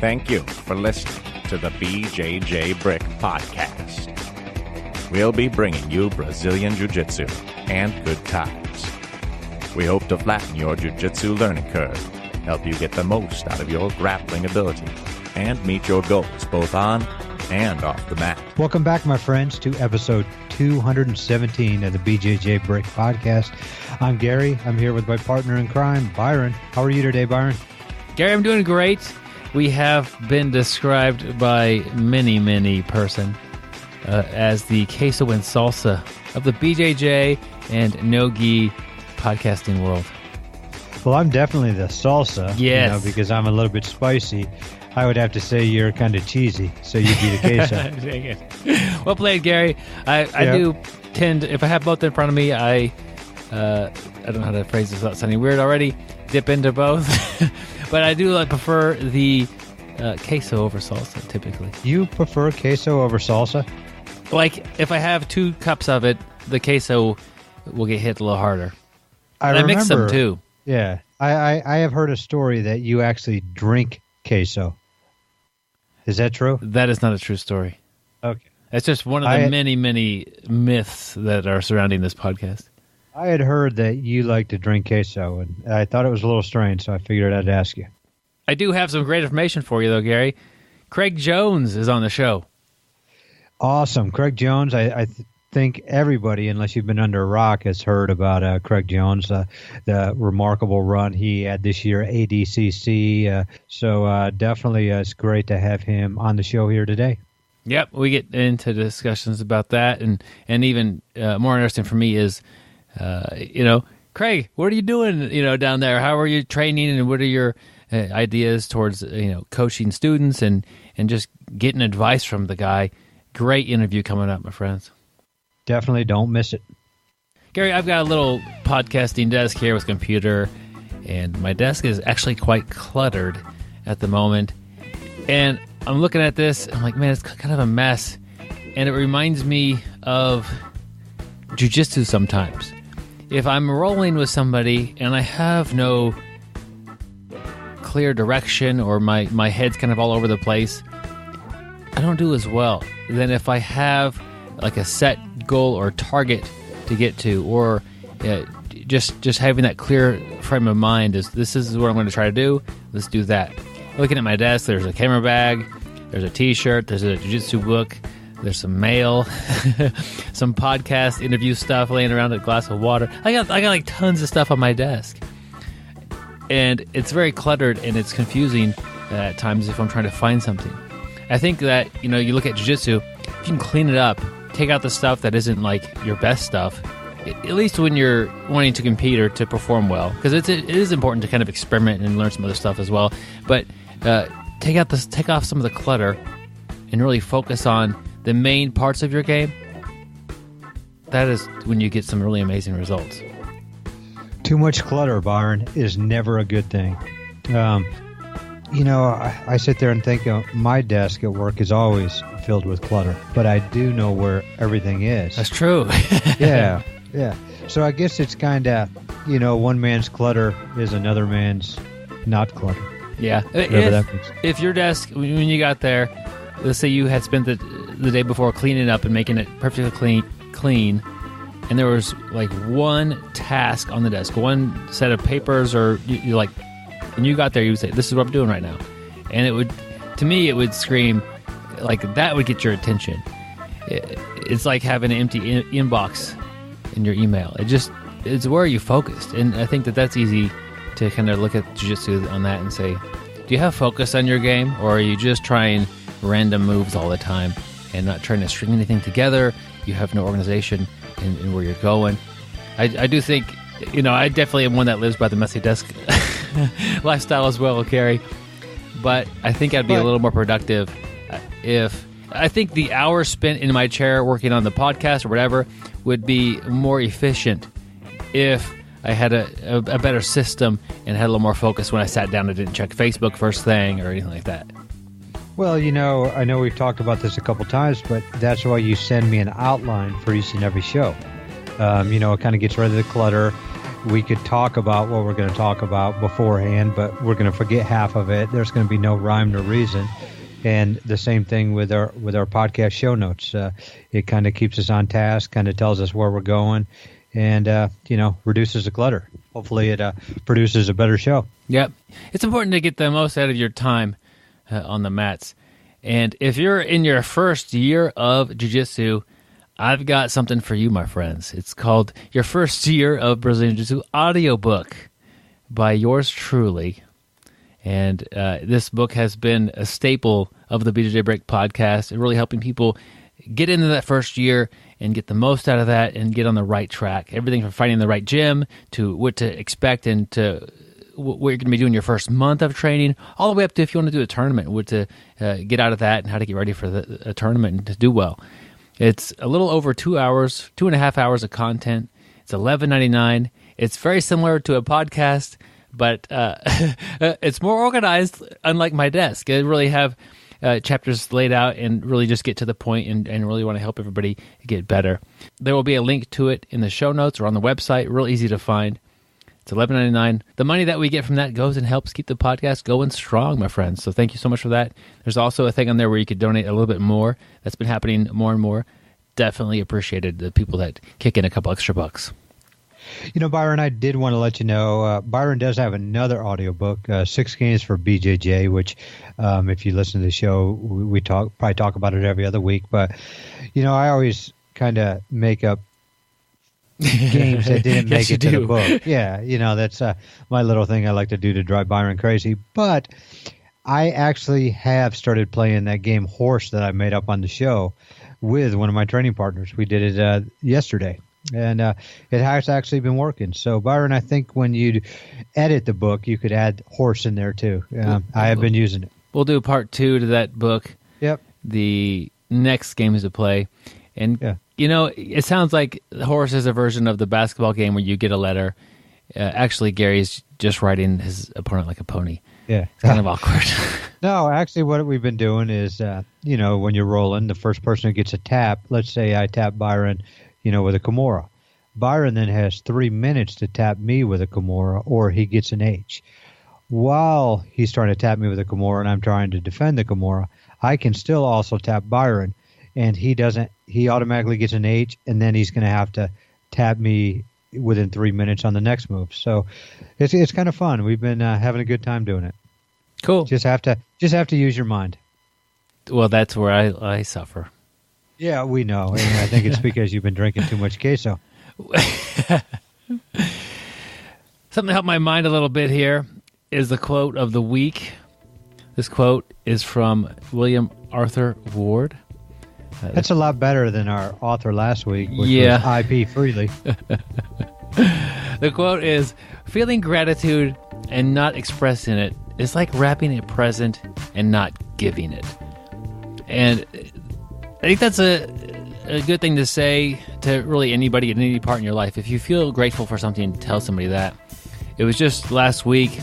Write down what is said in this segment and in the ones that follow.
Thank you for listening to the BjjBrick Podcast. We'll be bringing you Brazilian Jiu-Jitsu and good times. We hope to flatten your Jiu-Jitsu learning curve, help you get the most out of your grappling ability, and meet your goals both on and off the mat. Welcome back, my friends, to episode 217 of the BjjBrick Podcast. I'm Gary. I'm here with my partner in crime, Byron. How are you today, Byron? Gary, I'm doing great. We have been described by many person as the queso and salsa of the BJJ and no-gi podcasting world. Well, I'm definitely the salsa, yes. Because I'm a little bit spicy. I would have to say you're kind of cheesy, so you'd be the queso. Dang it. Well played, Gary. I do tend, if I have both in front of me, I don't know how to phrase this without sounding weird already, dip into both. But I do prefer the queso over salsa, typically. You prefer queso over salsa? Like, if I have 2 cups of it, the queso will get hit a little harder. I mix them, too. Yeah. I have heard a story that you actually drink queso. Is that true? That is not a true story. Okay. It's just one of the many myths that are surrounding this podcast. I had heard that you like to drink queso, and I thought it was a little strange, so I figured I'd ask you. I do have some great information for you, though, Gary. Craig Jones is on the show. Awesome. Craig Jones, I think everybody, unless you've been under a rock, has heard about Craig Jones, the remarkable run he had this year at ADCC. So definitely it's great to have him on the show here today. Yep, we get into discussions about that, and even more interesting for me is, Craig, what are you doing, down there? How are you training, and what are your ideas towards, coaching students and just getting advice from the guy? Great interview coming up, my friends. Definitely don't miss it. Gary, I've got a little podcasting desk here with a computer, and my desk is actually quite cluttered at the moment. And I'm looking at this, I'm like, man, it's kind of a mess. And it reminds me of jiu-jitsu sometimes. If I'm rolling with somebody and I have no clear direction or my head's kind of all over the place, I don't do as well than if I have like a set goal or target to get to, or just having that clear frame of mind is this is what I'm going to try to do. Let's do that. Looking at my desk, there's a camera bag, there's a t-shirt, there's a jiu-jitsu book, there's some mail, some podcast interview stuff laying around, a glass of water. I got like tons of stuff on my desk, and it's very cluttered and it's confusing at times if I'm trying to find something. I think that you look at jiu-jitsu, if you can clean it up, take out the stuff that isn't like your best stuff, at least when you're wanting to compete or to perform well, because it is important to kind of experiment and learn some other stuff as well. But take off some of the clutter and really focus on the main parts of your game. That is when you get some really amazing results. Too much clutter, Byron, is never a good thing. I sit there and think my desk at work is always filled with clutter, but I do know where everything is. That's true. Yeah. So I guess it's kind of, one man's clutter is another man's not clutter. Yeah. If your desk, when you got there, let's say you had spent the day before cleaning up and making it perfectly clean, and there was like one task on the desk, one set of papers, or you like, and you got there, you would say, this is what I'm doing right now. And it would scream, like, that would get your attention. It's like having an empty inbox in your email. It's where you focused. And I think that's easy to kind of look at jiu-jitsu on that and say, do you have focus on your game, or are you just trying random moves all the time and not trying to string anything together? You have no organization in where you're going. I do think, I definitely am one that lives by the messy desk lifestyle as well, Carrie. But I think I'd be a little more productive if I think the hours spent in my chair working on the podcast or whatever would be more efficient if I had a better system and had a little more focus when I sat down and didn't check Facebook first thing or anything like that. Well, I know we've talked about this a couple times, but that's why you send me an outline for each and every show. It kind of gets rid of the clutter. we could talk about what we're going to talk about beforehand, but we're going to forget half of it. There's going to be no rhyme nor reason. And the same thing with our podcast show notes. It kind of keeps us on task, kind of tells us where we're going, and reduces the clutter. Hopefully, it produces a better show. Yep, it's important to get the most out of your time on the mats. And if you're in your first year of jiu-jitsu, I've got something for you, my friends. It's called Your First Year of Brazilian Jiu-Jitsu audiobook by yours truly. And this book has been a staple of the BjjBrick podcast, and really helping people get into that first year and get the most out of that and get on the right track. Everything from finding the right gym to what to expect and to what you're going to be doing your first month of training, all the way up to if you want to do a tournament, what to get out of that and how to get ready for a tournament and to do well. It's a little over 2.5 hours of content. It's $11.99. It's very similar to a podcast, but it's more organized, unlike my desk. I really have chapters laid out and really just get to the point and really want to help everybody get better. There will be a link to it in the show notes or on the website. Real easy to find. It's $11.99. The money that we get from that goes and helps keep the podcast going strong, my friends. So thank you so much for that. There's also a thing on there where you could donate a little bit more. That's been happening more and more. Definitely appreciated the people that kick in a couple extra bucks. Byron, I did want to let you know, Byron does have another audiobook, 6 Games for BJJ, which if you listen to the show, we probably talk about it every other week. But, I always kind of make up games that didn't make it to the book. Yeah, that's my little thing I like to do to drive Byron crazy. But I actually have started playing that game Horse that I made up on the show with one of my training partners. We did it yesterday, and it has actually been working. So, Byron, I think when you edit the book, you could add Horse in there too. I have been using it. We'll do part 2 to that book. Yep. The next game is to play. And, it sounds like Horse is a version of the basketball game where you get a letter. Actually, Gary's just writing his opponent like a pony. Yeah. It's kind of awkward. No, actually, what we've been doing is, when you're rolling, the first person who gets a tap, let's say I tap Byron, with a Kimura. Byron then has 3 minutes to tap me with a Kimura, or he gets an H. While he's trying to tap me with a Kimura and I'm trying to defend the Kimura, I can still also tap Byron, and he automatically gets an H, and then he's going to have to tap me within 3 minutes on the next move. So it's kind of fun. We've been having a good time doing it. Cool. Just have to use your mind. Well, that's where I suffer. Yeah, we know. And I think it's because you've been drinking too much queso. Something to help my mind a little bit here is the quote of the week. This quote is from William Arthur Ward. That's a lot better than our author last week, which was IP Freely. The quote is, "Feeling gratitude and not expressing it is like wrapping a present and not giving it." And I think that's a good thing to say to really anybody in any part in your life. If you feel grateful for something, tell somebody that. It was just last week.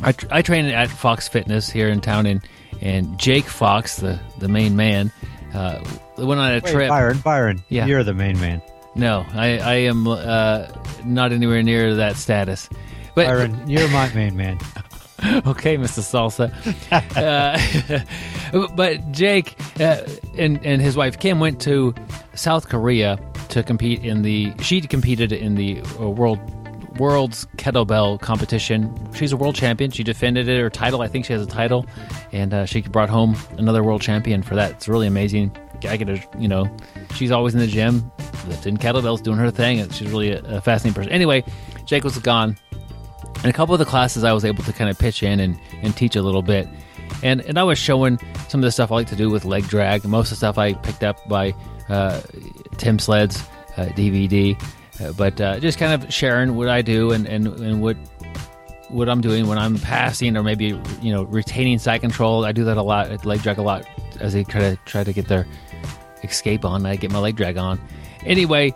I train at Fox Fitness here in town, and Jake Fox, the main man, went on a trip. Byron, yeah. You're the main man. No, I am not anywhere near that status. But, Byron, you're my main man. Okay, Mr. Salsa. But Jake and his wife Kim went to South Korea to compete she competed in the world's kettlebell competition. She's a world champion. She defended her title. I think she has a title, and she brought home another world champion for that. It's really amazing. I get her, she's always in the gym, lifting kettlebells, doing her thing. She's really a fascinating person. Anyway, Jake was gone. In a couple of the classes, I was able to kind of pitch in and teach a little bit. And I was showing some of the stuff I like to do with leg drag. Most of the stuff I picked up by Tim Sled's DVD. But just kind of sharing what I do and what I'm doing when I'm passing or maybe, retaining side control. I do that a lot, leg drag a lot as they try to get their escape on. I get my leg drag on. Anyway,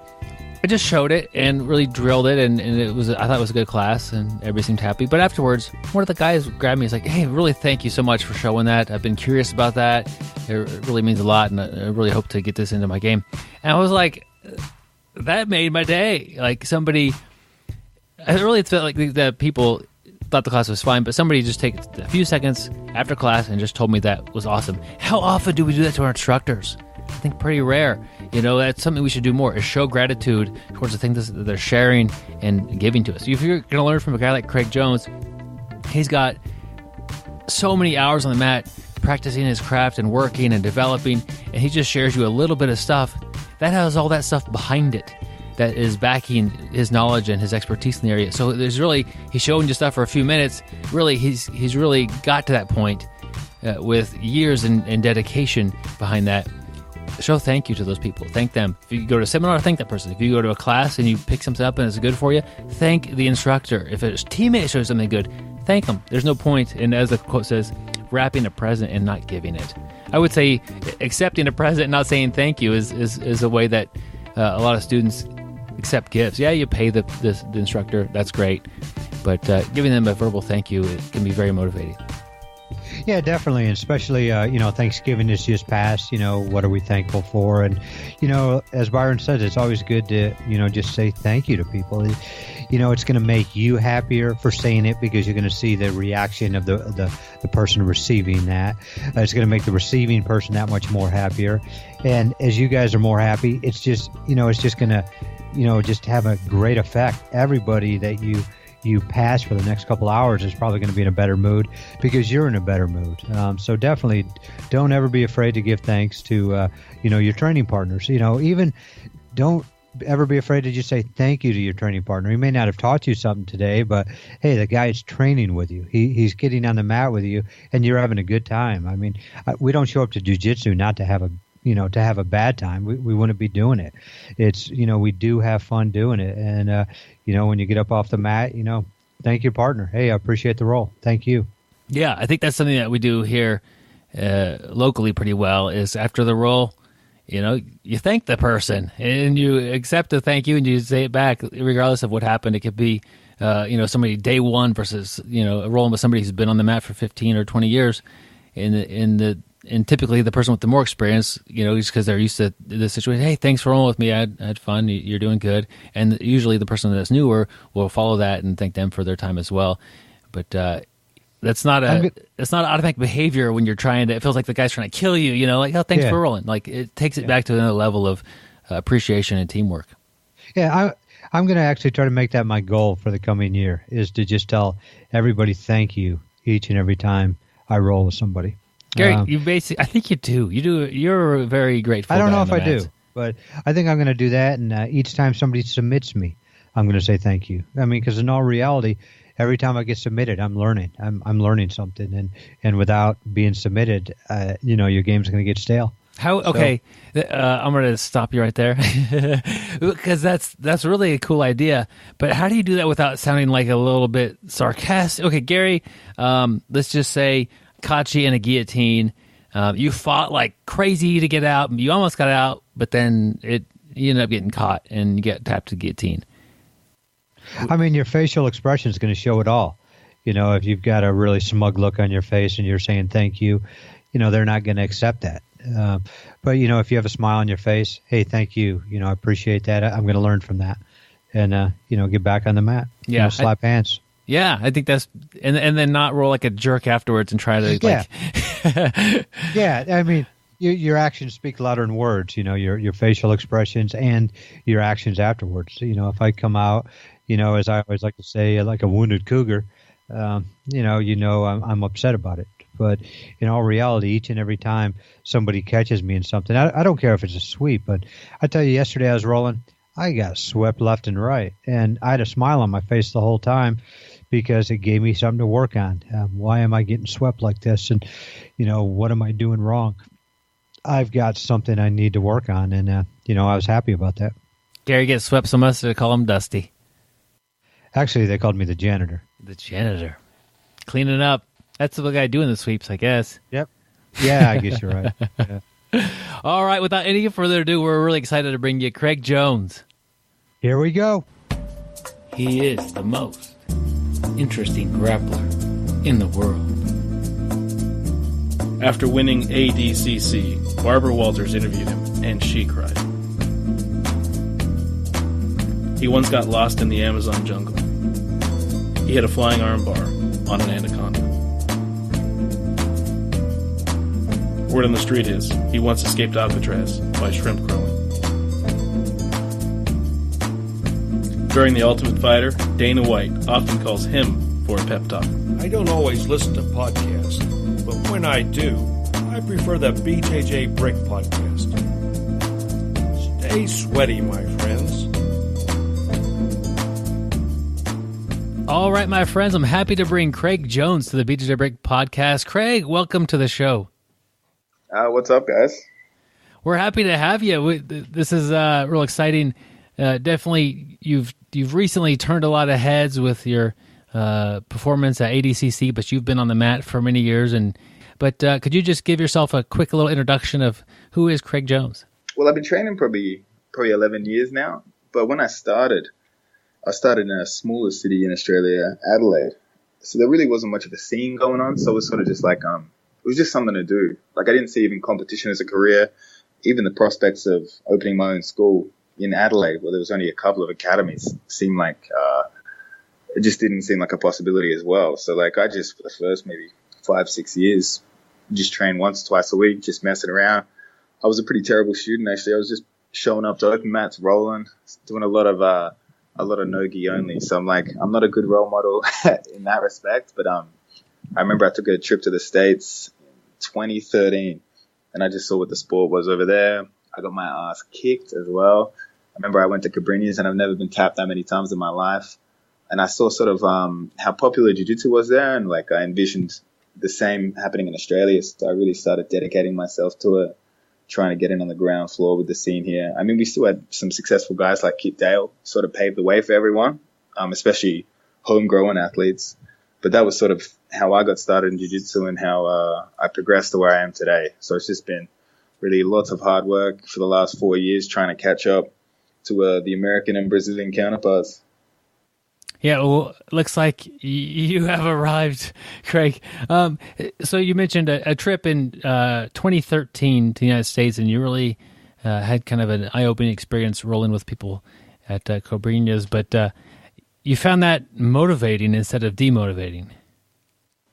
I just showed it and really drilled it, and I thought it was a good class, and everybody seemed happy. But afterwards, one of the guys grabbed me. He's like, "Hey, really thank you so much for showing that. I've been curious about that. It really means a lot, and I really hope to get this into my game." And I was like, that made my day. Like somebody really felt like the people thought the class was fine, but somebody just take a few seconds after class and just told me that was awesome. How often do we do that to our instructors? I think pretty rare. That's something we should do more, is show gratitude towards the things that they're sharing and giving to us. If you're going to learn from a guy like Craig Jones, he's got so many hours on the mat practicing his craft and working and developing, and he just shares you a little bit of stuff that has all that stuff behind it that is backing his knowledge and his expertise in the area. So he's showing you stuff for a few minutes. Really, he's really got to that point with years and dedication behind that. Show thank you to those people. Thank them. If you go to a seminar, thank that person. If you go to a class and you pick something up and it's good for you, thank the instructor. If a teammate shows something good, thank them. There's no point, and as the quote says, wrapping a present and not giving it. I would say accepting a present and not saying thank you is a way that a lot of students accept gifts. Yeah, you pay the instructor. That's great. But giving them a verbal thank you, it can be very motivating. Yeah, definitely, and especially, Thanksgiving is just past. What are we thankful for? And, as Byron says, it's always good to, just say thank you to people. It's going to make you happier for saying it because you're going to see the reaction of the person receiving that. It's going to make the receiving person that much more happier. And as you guys are more happy, it's just, it's just going to, just have a great effect. Everybody that you pass for the next couple hours is probably going to be in a better mood because you're in a better mood. So definitely don't ever be afraid to give thanks to, your training partners. Even don't ever be afraid to just say thank you to your training partner. He may not have taught you something today, but hey, the guy is training with you. He's getting on the mat with you and you're having a good time. I mean, we don't show up to jiu-jitsu not to have a bad time. We wouldn't be doing it. It's, we do have fun doing it. And, when you get up off the mat, thank your partner. Hey, I appreciate the roll. Thank you. Yeah, I think that's something that we do here locally pretty well is after the roll, you thank the person and you accept the thank you and you say it back regardless of what happened. It could be, somebody day one versus, rolling with somebody who's been on the mat for 15 or 20 years. And typically the person with the more experience, just because they're used to the situation, hey, thanks for rolling with me. I had fun. You're doing good. And usually the person that's newer will follow that and thank them for their time as well. But that's not automatic behavior when you're trying to. It feels like the guy's trying to kill you. Like, oh, thanks for rolling. Like it takes it back to another level of appreciation and teamwork. Yeah, I'm going to actually try to make that my goal for the coming year is to just tell everybody thank you each and every time I roll with somebody. Gary, I think you do. You're very grateful. I don't know if I do, but I think I'm going to do that. And each time somebody submits me, I'm going to say thank you. I mean, because in all reality, every time I get submitted, I'm learning. I'm learning something, and without being submitted, your game's going to get stale. Okay, I'm going to stop you right there because that's really a cool idea. But how do you do that without sounding like a little bit sarcastic? Okay, Gary, let's just say caught you in a guillotine. You fought like crazy to get out. You almost got out, but then you ended up getting caught and you get tapped to guillotine. I mean, your facial expression is going to show it all. If you've got a really smug look on your face and you're saying thank you, they're not going to accept that. But if you have a smile on your face, hey, thank you. I appreciate that. I'm going to learn from that, and get back on the mat. Yeah, slap hands. Yeah, I think that's and then not roll like a jerk afterwards and try to like. Yeah, I mean, your actions speak louder than words. Your facial expressions and your actions afterwards. If I come out, as I always like to say, like a wounded cougar, I'm upset about it. But in all reality, each and every time somebody catches me in something, I don't care if it's a sweep, but I tell you, yesterday I was rolling, I got swept left and right, and I had a smile on my face the whole time because it gave me something to work on. Why am I getting swept like this? And, what am I doing wrong? I've got something I need to work on, and, I was happy about that. Gary gets swept so much they call him Dusty. Actually, they called me the janitor. The janitor. Cleaning up. That's the guy doing the sweeps, I guess. Yep. Yeah, I guess you're right. Yeah. All right, without any further ado, we're really excited to bring you Craig Jones. Here we go. He is the most interesting grappler in the world. After winning ADCC, Barbara Walters interviewed him, and she cried. He once got lost in the Amazon jungle, he had a flying armbar on an anaconda. Word on the street is he once escaped Alcatraz by shrimp growing. During The Ultimate Fighter, Dana White often calls him for a pep talk. I don't always listen to podcasts, but when I do, I prefer the BjjBrick Podcast. Stay sweaty, my friends. All right, my friends, I'm happy to bring Craig Jones to the BjjBrick Podcast. Craig, welcome to the show. What's up, guys? We're happy to have you. This is real exciting. Definitely, you've recently turned a lot of heads with your performance at ADCC, but you've been on the mat for many years. But could you just give yourself a quick little introduction of who is Craig Jones? Well, I've been training probably 11 years now. But when I started in a smaller city in Australia, Adelaide. So there really wasn't much of a scene going on. So it was sort of just like it was just something to do. Like I didn't see even competition as a career, even the prospects of opening my own school in Adelaide, where there was only a couple of academies, seemed like it just didn't seem like a possibility as well. So like I just, for the first maybe 5-6 years, just trained once, twice a week, just messing around. I was a pretty terrible student actually. I was just showing up to open mats, rolling, doing a lot of no-gi only. So I'm not a good role model in that respect. But I remember I took a trip to the States in 2013, and I just saw what the sport was over there. I got my ass kicked as well. I remember I went to Cabrini, and I've never been tapped that many times in my life. And I saw sort of how popular jiu-jitsu was there, and like I envisioned the same happening in Australia. So I really started dedicating myself to it, trying to get in on the ground floor with the scene here. I mean, we still had some successful guys like Kit Dale sort of paved the way for everyone, especially homegrown athletes. But that was sort of how I got started in jiu-jitsu and how I progressed to where I am today. So it's just been really lots of hard work for the last 4 years trying to catch up to the American and Brazilian counterparts. Yeah, well, looks like you have arrived, Craig. So you mentioned a trip in 2013 to the United States, and you really had kind of an eye-opening experience rolling with people at Cabrinhas, but you found that motivating instead of demotivating.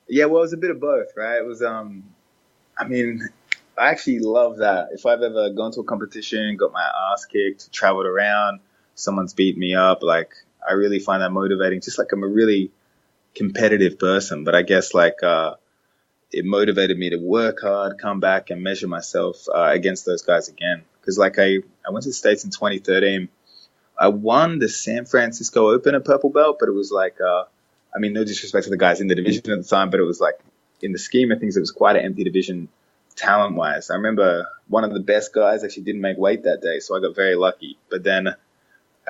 Yeah, well, it was a bit of both, right? It was, I actually love that. If I've ever gone to a competition, got my ass kicked, traveled around, someone's beat me up, like, I really find that motivating. Just like I'm a really competitive person, but I guess like it motivated me to work hard, come back and measure myself against those guys again. Because like I went to the States in 2013. I won the San Francisco Open at purple belt, but it was like, no disrespect to the guys in the division at the time, but it was like in the scheme of things, it was quite an empty division talent-wise. I remember one of the best guys actually didn't make weight that day, so I got very lucky. But then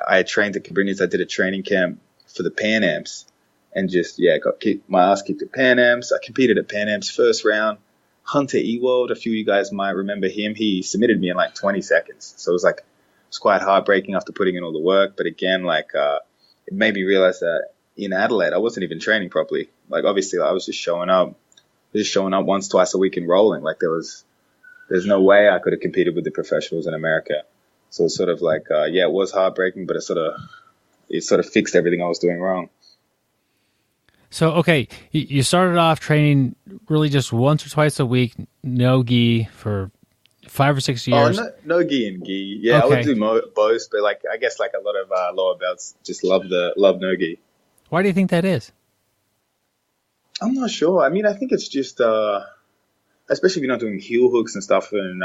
I had trained at Cabrinhas. I did a training camp for the Pan Ams and just, got my ass kicked at Pan Ams. I competed at Pan Ams first round. Hunter Ewald, a few of you guys might remember him. He submitted me in like 20 seconds. So it was quite heartbreaking after putting in all the work. But again, it made me realize that in Adelaide, I wasn't even training properly. Like obviously I was just showing up once, twice a week and rolling. Like there's no way I could have competed with the professionals in America. So it's sort of like, it was heartbreaking, but it sort of fixed everything I was doing wrong. So, okay, you started off training really just once or twice a week, no gi for 5 or 6 years. Oh, no gi and gi. Yeah, okay. I would do both, but like I guess like a lot of lower belts just love no gi. Why do you think that is? I'm not sure. I mean, I think it's just, especially if you're not doing heel hooks and stuff and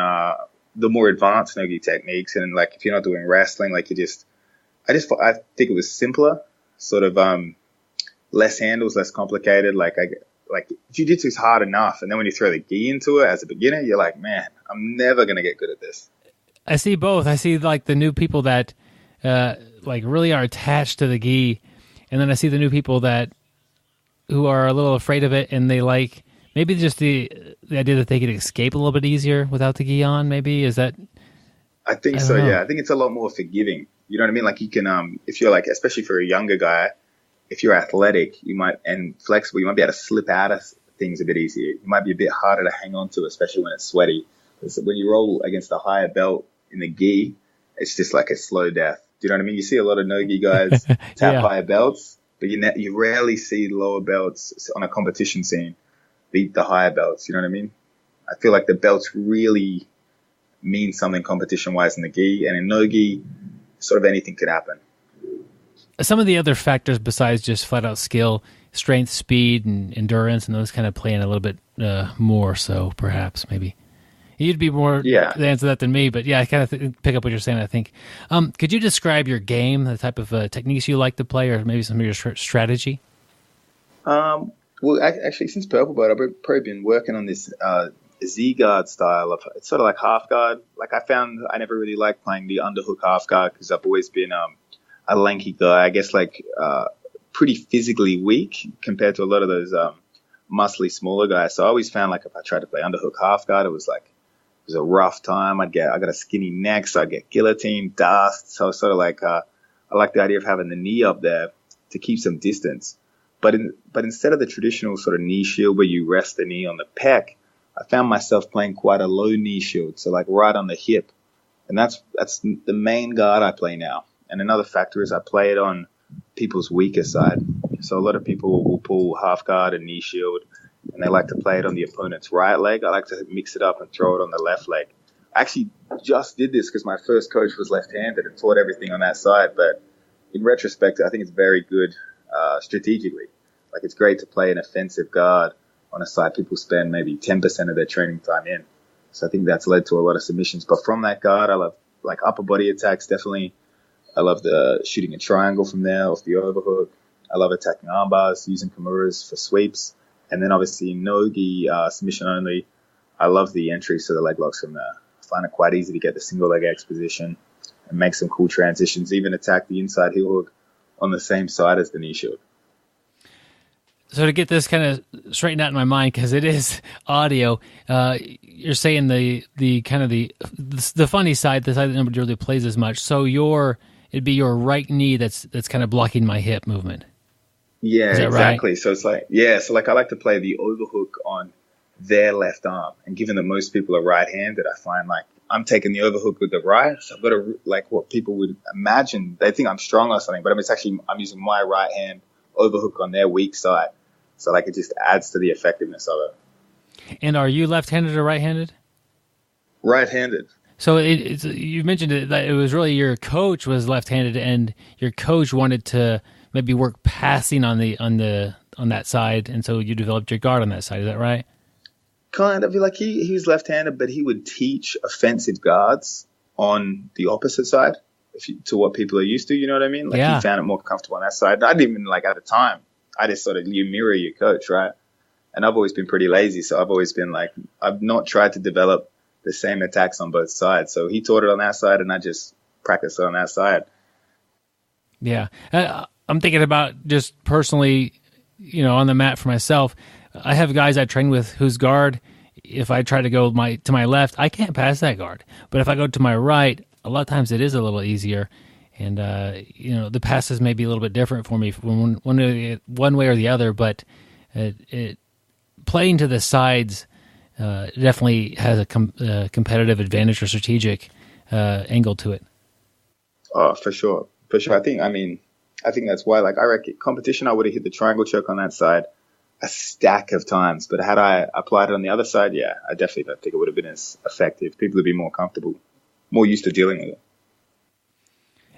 the more advanced no-gi techniques, and like if you're not doing wrestling, like I think it was simpler, sort of less handles, less complicated. Like jiu-jitsu is hard enough, and then when you throw the gi into it as a beginner, you're like, man, I'm never gonna get good at this. I see both. I see like the new people that like really are attached to the gi, and then I see the new people who are a little afraid of it, and they like. Maybe just the idea that they could escape a little bit easier without the gi on, maybe? Is that... I think so, yeah. I think it's a lot more forgiving. You know what I mean? Like you can, if you're like, especially for a younger guy, if you're athletic, and flexible, you might be able to slip out of things a bit easier. You might be a bit harder to hang on to, especially when it's sweaty. Because when you roll against a higher belt in the gi, it's just like a slow death. Do you know what I mean? You see a lot of no-gi guys tap higher belts, but you rarely see lower belts on a competition scene beat the higher belts. You know what I mean? I feel like the belts really mean something competition-wise in the gi, and in no gi, sort of anything could happen. Some of the other factors besides just flat-out skill, strength, speed, and endurance, and those kind of play in a little bit more so, perhaps, maybe. You'd be more to answer that than me, but yeah, I kind of pick up what you're saying, I think. Could you describe your game, the type of techniques you like to play, or maybe some of your strategy? Well, actually, since Purple Belt, I've probably been working on this Z-guard style. It's sort of like half guard. Like I found I never really liked playing the underhook half guard because I've always been a lanky guy. I guess like pretty physically weak compared to a lot of those muscly smaller guys. So I always found like if I tried to play underhook half guard, it was a rough time. I got a skinny neck, so I get guillotine, dust. So sort of like I like the idea of having the knee up there to keep some distance. But instead of the traditional sort of knee shield where you rest the knee on the pec, I found myself playing quite a low knee shield, so like right on the hip. And that's the main guard I play now. And another factor is I play it on people's weaker side. So a lot of people will pull half guard and knee shield, and they like to play it on the opponent's right leg. I like to mix it up and throw it on the left leg. I actually just did this because my first coach was left-handed and taught everything on that side. But in retrospect, I think it's very good strategically. Like it's great to play an offensive guard on a side people spend maybe 10% of their training time in. So I think that's led to a lot of submissions. But from that guard, I love like upper body attacks, definitely. I love the shooting a triangle from there off the overhook. I love attacking arm bars, using kimuras for sweeps. And then obviously no-gi submission only. I love the entries to the leg locks from there. I find it quite easy to get the single leg X position and make some cool transitions, even attack the inside heel hook on the same side as the knee shield. So to get this kind of straightened out in my mind, because it is audio, you're saying the kind of the funny side, the side that nobody really plays as much. So it'd be your right knee that's kind of blocking my hip movement. Yeah, exactly. Right? So it's like, so like I like to play the overhook on their left arm. And given that most people are right-handed, I find like I'm taking the overhook with the right. So I've got to, like what people would imagine, they think I'm strong or something, but I'm using my right hand overhook on their weak side. So like it just adds to the effectiveness of it. And are you left-handed or right-handed? Right-handed. So you mentioned that it was really your coach was left-handed, and your coach wanted to maybe work passing on that side, and so you developed your guard on that side. Is that right? Kind of. Like he was left-handed, but he would teach offensive guards on the opposite side to what people are used to. You know what I mean? Like he found it more comfortable on that side. I didn't even like at the time. I just sort of, you mirror your coach, right? And I've always been pretty lazy. So I've always been like, I've not tried to develop the same attacks on both sides. So he taught it on that side and I just practiced it on that side. Yeah. I'm thinking about just personally, on the mat for myself. I have guys I train with whose guard, if I try to go to my left, I can't pass that guard. But if I go to my right, a lot of times it is a little easier. And, the passes may be a little bit different for me from one way or the other, but playing to the sides definitely has a competitive advantage or strategic angle to it. Oh, for sure. For sure. I think that's why, like, I reckon competition, I would have hit the triangle choke on that side a stack of times. But had I applied it on the other side, I definitely don't think it would have been as effective. People would be more comfortable, more used to dealing with it.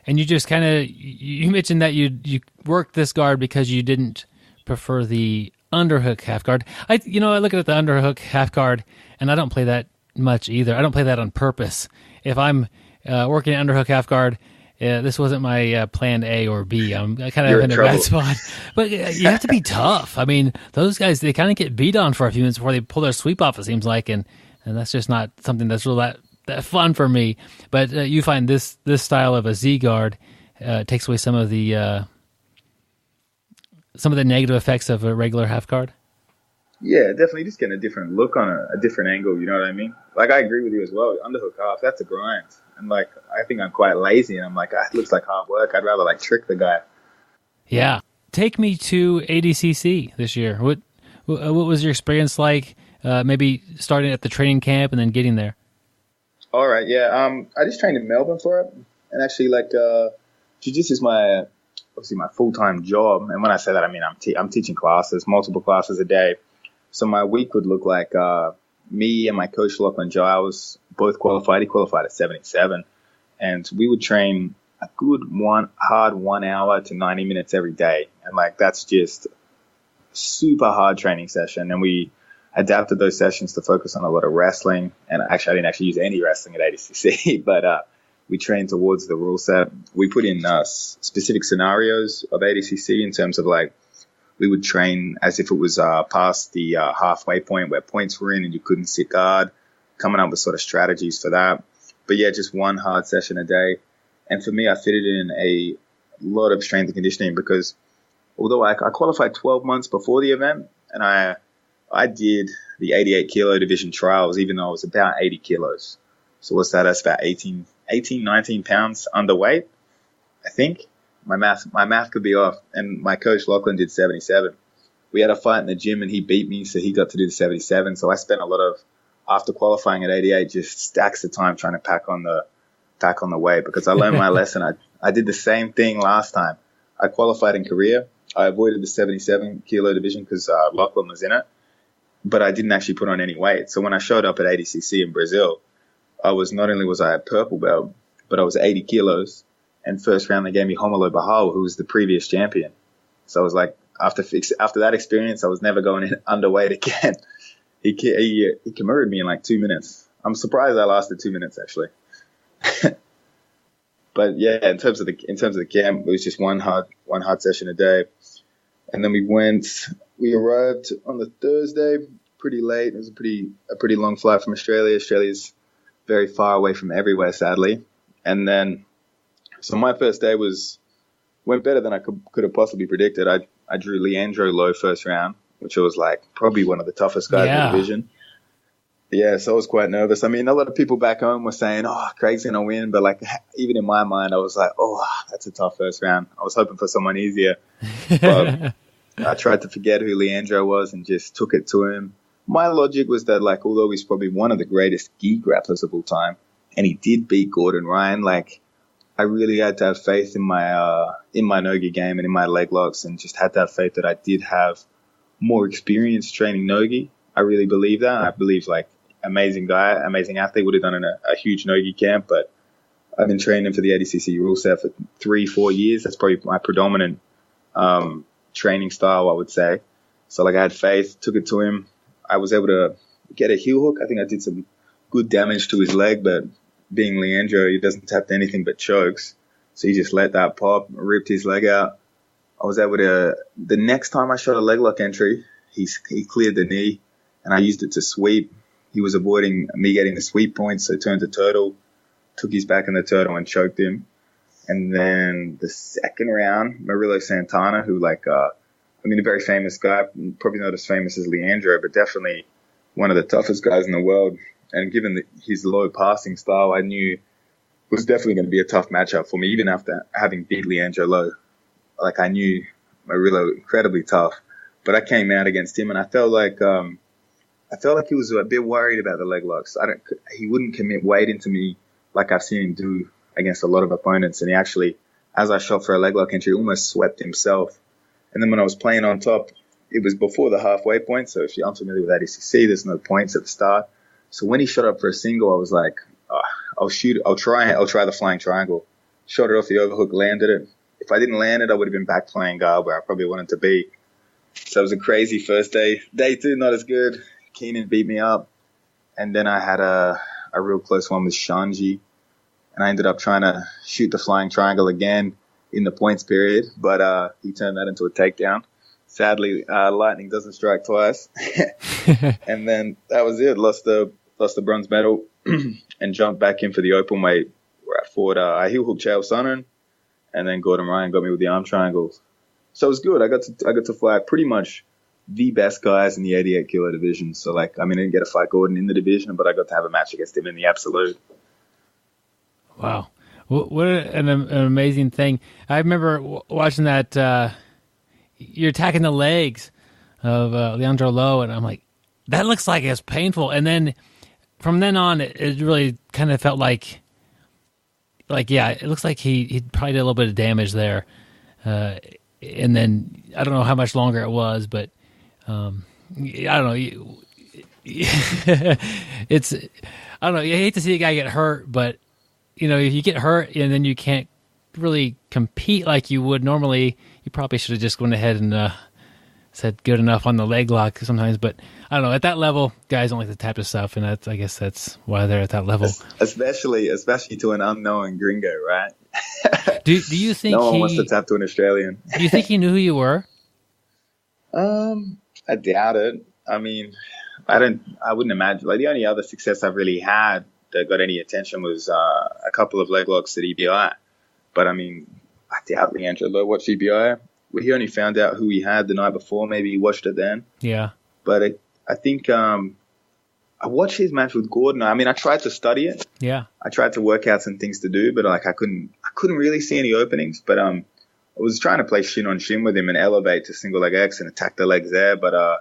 And you just kind of, you mentioned that you worked this guard because you didn't prefer the underhook half guard. I look at the underhook half guard, and I don't play that much either. I don't play that on purpose. If I'm working underhook half guard, this wasn't my plan A or B. I'm kind of in a bad spot. But you have to be tough. I mean, those guys, they kind of get beat on for a few minutes before they pull their sweep off, it seems like, and that's just not something that's real that fun for me. But you find this style of a Z guard takes away some of the negative effects of a regular half guard. Yeah, definitely. Just getting a different look on a different angle. You know what I mean? Like I agree with you as well. Underhook half, that's a grind. And like I think I'm quite lazy, and I'm like, it looks like hard work. I'd rather like trick the guy. Yeah. Take me to ADCC this year. What was your experience like? Maybe starting at the training camp and then getting there. All right, yeah. I just trained in Melbourne for it, and actually, like, jiu-jitsu is my obviously my full-time job. And when I say that, I mean I'm teaching classes, multiple classes a day. So my week would look like me and my coach Lachlan Giles both qualified. He qualified at 77, and we would train a good hard 1 hour to 90 minutes every day, and like that's just super hard training session. And we adapted those sessions to focus on a lot of wrestling. And actually, I didn't actually use any wrestling at ADCC, but we trained towards the rule set. We put in specific scenarios of ADCC in terms of like, we would train as if it was past the halfway point where points were in and you couldn't sit guard, coming up with sort of strategies for that. But yeah, just one hard session a day. And for me, I fitted in a lot of strength and conditioning because although I qualified 12 months before the event, and I did the 88 kilo division trials, even though I was about 80 kilos. So what's that? That's about 18, 19 pounds underweight, I think. My math could be off. And my coach Lachlan did 77. We had a fight in the gym and he beat me, so he got to do the 77. So I spent a lot of, after qualifying at 88, just stacks of time trying to pack on the weight because I learned my lesson. I did the same thing last time. I qualified in Korea. I avoided the 77 kilo division because Lachlan was in it, but I didn't actually put on any weight. So when I showed up at ADCC in Brazil, not only was I a purple belt, but I was 80 kilos. And first round, they gave me Romulo Bahal, who was the previous champion. So I was like, after that experience, I was never going in underweight again. He Kimuri'd me in like 2 minutes. I'm surprised I lasted 2 minutes, actually. But yeah, in terms of the camp, it was just one hard session a day. And then we arrived on the Thursday pretty late. It was a pretty long flight from Australia. Australia's very far away from everywhere, sadly. And then, so my first day went better than I could have possibly predicted. I drew Leandro Lo first round, which was like probably one of the toughest guys in the division. Yeah, so I was quite nervous. I mean, a lot of people back home were saying, "Oh, Craig's gonna win," but like even in my mind, I was like, "Oh, that's a tough first round." I was hoping for someone easier, but I tried to forget who Leandro was and just took it to him. My logic was that like, although he's probably one of the greatest gi grapplers of all time, and he did beat Gordon Ryan, like, I really had to have faith in my no-gi game and in my leg locks, and just had to have faith that I did have more experience training no-gi. I really believe that. I believe like amazing guy, amazing athlete, would have done a huge no-gi camp, but I've been training for the ADCC rule set for 3-4 years. That's probably my predominant training style, I would say. So like I had faith, took it to him. I was able to get a heel hook. I think I did some good damage to his leg, but being Leandro, he doesn't tap to anything but chokes. So he just let that pop, ripped his leg out. I was able to, the next time I shot a leg lock entry, he cleared the knee and I used it to sweep. He was avoiding me getting the sweep points, so turned to turtle, took his back in the turtle and choked him. And then the second round, Murilo Santana, who a very famous guy, probably not as famous as Leandro, but definitely one of the toughest guys in the world. And given his low passing style, I knew it was definitely going to be a tough matchup for me, even after having beat Leandro Lo. Like I knew Murilo incredibly tough, but I came out against him and I felt like he was a bit worried about the leg locks. He wouldn't commit weight into me like I've seen him do against a lot of opponents. And he actually, as I shot for a leg lock entry, almost swept himself. And then when I was playing on top, it was before the halfway point. So if you're unfamiliar with ADCC, there's no points at the start. So when he shot up for a single, I was like, I'll try the flying triangle. Shot it off the overhook, landed it. If I didn't land it, I would have been back playing guard where I probably wanted to be. So it was a crazy first day. Day two, not as good. Keenan beat me up. And then I had a real close one with Xande. And I ended up trying to shoot the flying triangle again in the points period. But he turned that into a takedown. Sadly, lightning doesn't strike twice. And then that was it. Lost the bronze medal and jumped back in for the open weight where I fought I heel hooked Chael Sonnen, and then Gordon Ryan got me with the arm triangles. So it was good. I got to fight pretty much the best guys in the 88 kilo division. So I didn't get to fight Gordon in the division, but I got to have a match against him in the absolute. Wow. What an amazing thing. I remember watching that, you're attacking the legs of Leandro Lo, and I'm like, that looks like it's painful. And then from then on, it really kind of felt like, yeah, it looks like he probably did a little bit of damage there. and then I don't know how much longer it was, but I don't know. It's I don't know. You hate to see a guy get hurt, but if you get hurt and then you can't really compete like you would normally, you probably should have just gone ahead and said good enough on the leg lock sometimes. But I don't know. At that level, guys don't like to tap to stuff, and I guess that's why they're at that level. Especially to an unknown gringo, right? Do you think no one wants to tap to an Australian? Do you think he knew who you were? I doubt it. I mean, I wouldn't imagine. Like, the only other success I've really had that got any attention was a couple of leg locks at EBI. But I mean, I doubt Leandro Lo watched EBI. He only found out who he had the night before. Maybe he watched it then. Yeah. But I think I watched his match with Gordon. I mean, I tried to study it. Yeah. I tried to work out some things to do, but like I couldn't really see any openings. But I was trying to play shin on shin with him and elevate to single leg X and attack the legs there. But I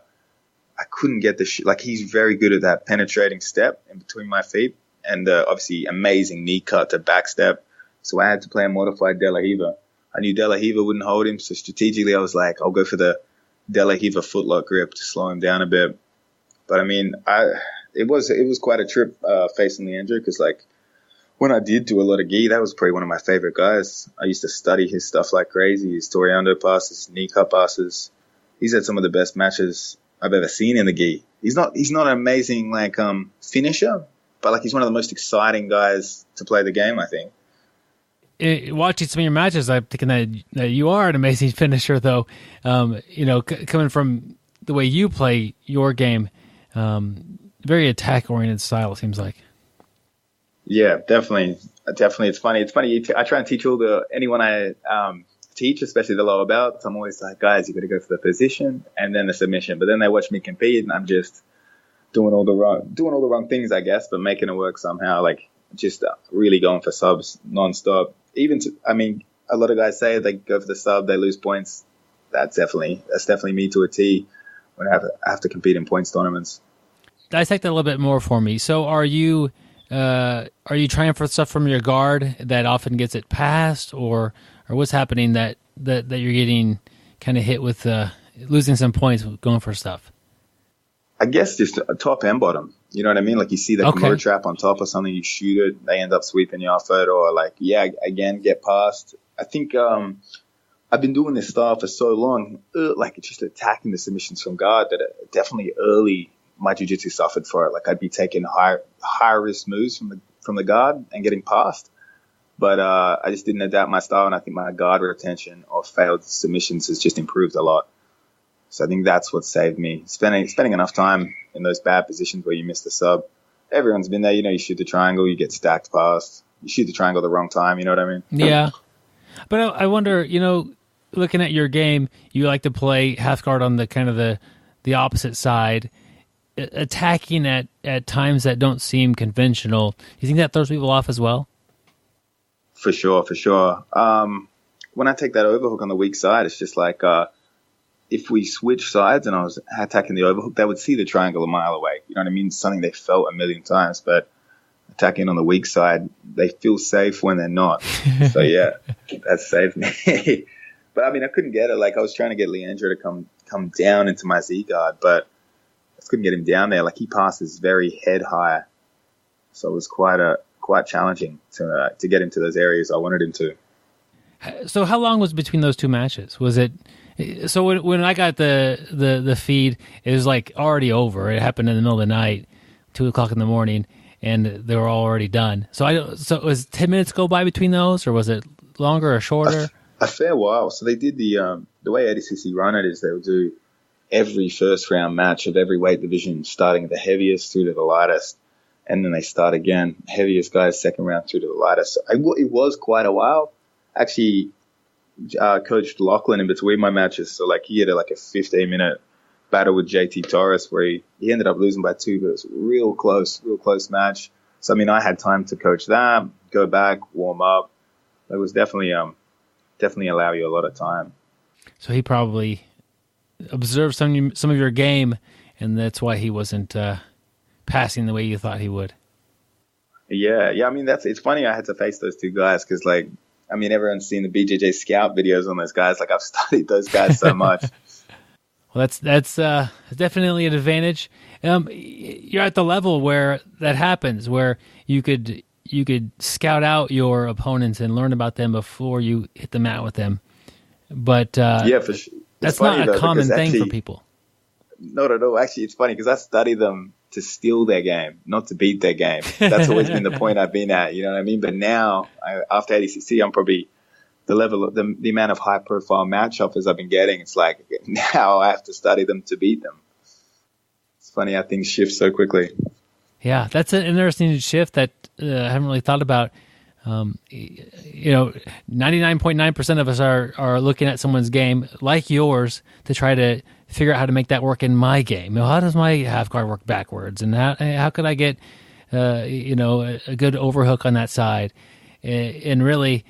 couldn't get like, he's very good at that penetrating step in between my feet, and obviously amazing knee cut to back step. So I had to play a modified De La Riva. I knew De La Riva wouldn't hold him, so strategically I was like, I'll go for the De La Riva footlock grip to slow him down a bit. But I mean, it was quite a trip facing Leandro, because like when I did do a lot of gi, that was probably one of my favorite guys. I used to study his stuff like crazy, his Toreando passes, knee cut passes. He's had some of the best matches I've ever seen in the gi. He's not an amazing like finisher, but like he's one of the most exciting guys to play the game, I think. Watching some of your matches, I'm thinking that you are an amazing finisher, though. Coming from the way you play your game, very attack-oriented style, it seems like. Yeah, definitely. It's funny. I try and teach anyone I teach, especially the lower belts. I'm always like, guys, you got to go for the position and then the submission. But then they watch me compete, and I'm just doing all the wrong things, I guess, but making it work somehow. Like just really going for subs nonstop. A lot of guys say they go for the sub, they lose points. That's definitely me to a T when I have to compete in points tournaments. Dissect that a little bit more for me. So are you trying for stuff from your guard that often gets it passed, or what's happening that you're getting kind of hit with losing some points going for stuff? I guess just top and bottom. You know what I mean? Like you see the Kimura trap on top or something, you shoot it, they end up sweeping you off it, or like, again, get past. I think I've been doing this style for so long, like it's just attacking the submissions from guard, that definitely early my jiu-jitsu suffered for it. Like I'd be taking high risk moves from the guard and getting past. But I just didn't adapt my style, and I think my guard retention or failed submissions has just improved a lot. So I think that's what saved me. Spending enough time in those bad positions where you miss the sub. Everyone's been there. You shoot the triangle, you get stacked past. You shoot the triangle the wrong time, you know what I mean? Yeah. But I wonder, looking at your game, you like to play half guard on the kind of the opposite side, attacking at times that don't seem conventional. Do you think that throws people off as well? For sure. When I take that overhook on the weak side, it's just like if we switch sides and I was attacking the overhook, they would see the triangle a mile away. You know what I mean? It's something they felt a million times, but attacking on the weak side, they feel safe when they're not. So yeah, that saved me. But I mean, I couldn't get it. Like I was trying to get Leandro to come down into my Z guard, but I just couldn't get him down there. Like he passes very head high, so it was quite challenging to get into those areas I wanted him to. So how long was between those two matches? Was it? So when I got the feed, it was like already over. It happened in the middle of the night, 2:00 in the morning, and they were all already done. So it was 10 minutes go by between those, or was it longer or shorter? A fair while. So they did the way ADCC run it is they would do every first round match of every weight division, starting at the heaviest through to the lightest, and then they start again, heaviest guys second round through to the lightest. So it was quite a while. Actually, coached Lachlan in between my matches, so like he had a 15-minute battle with JT Torres where he ended up losing by 2, but it was a real close match. So I mean, I had time to coach that, go back, warm up. It was definitely allow you a lot of time. So he probably observed some of your game, and that's why he wasn't passing the way you thought he would. Yeah. I mean, it's funny I had to face those two guys because like I mean, everyone's seen the BJJ scout videos on those guys. Like, I've studied those guys so much. Well, that's definitely an advantage. You're at the level where that happens, where you could scout out your opponents and learn about them before you hit the mat with them. But yeah, for sure. That's not a common thing for people. Not at all. Actually, it's funny because I study them to steal their game, not to beat their game. That's always been the point I've been at. You know what I mean? But now, after ADCC, I'm probably the level of the amount of high profile match offers I've been getting. It's like now I have to study them to beat them. It's funny how things shift so quickly. Yeah, that's an interesting shift that I haven't really thought about. 99.9% of us are looking at someone's game like yours to try to figure out how to make that work in my game. How does my half guard work backwards, and how could I get a good overhook on that side? And really,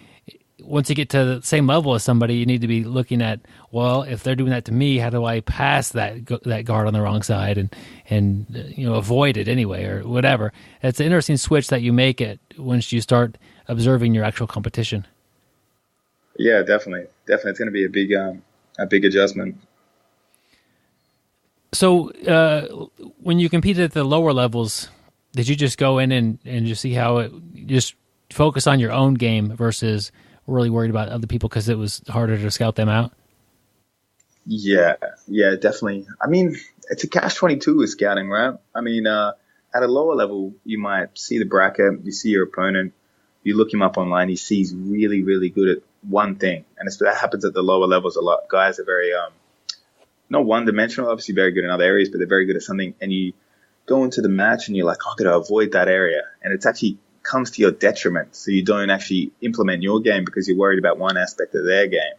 once you get to the same level as somebody, you need to be looking at, well, if they're doing that to me, how do I pass that guard on the wrong side and avoid it anyway, or whatever. It's an interesting switch that you make it once you start observing your actual competition. Yeah, definitely. It's going to be a big adjustment. So when you competed at the lower levels, did you just go in and just see how it just focus on your own game versus really worried about other people because it was harder to scout them out? Yeah, definitely. I mean, it's a catch-22 with scouting, right? I mean, at a lower level, you might see the bracket, you see your opponent, you look him up online, he sees really, really good at one thing. And that happens at the lower levels a lot. Guys are very, not one-dimensional, obviously very good in other areas, but they're very good at something. And you go into the match and you're like, I've got to avoid that area. And it's actually comes to your detriment. So you don't actually implement your game because you're worried about one aspect of their game.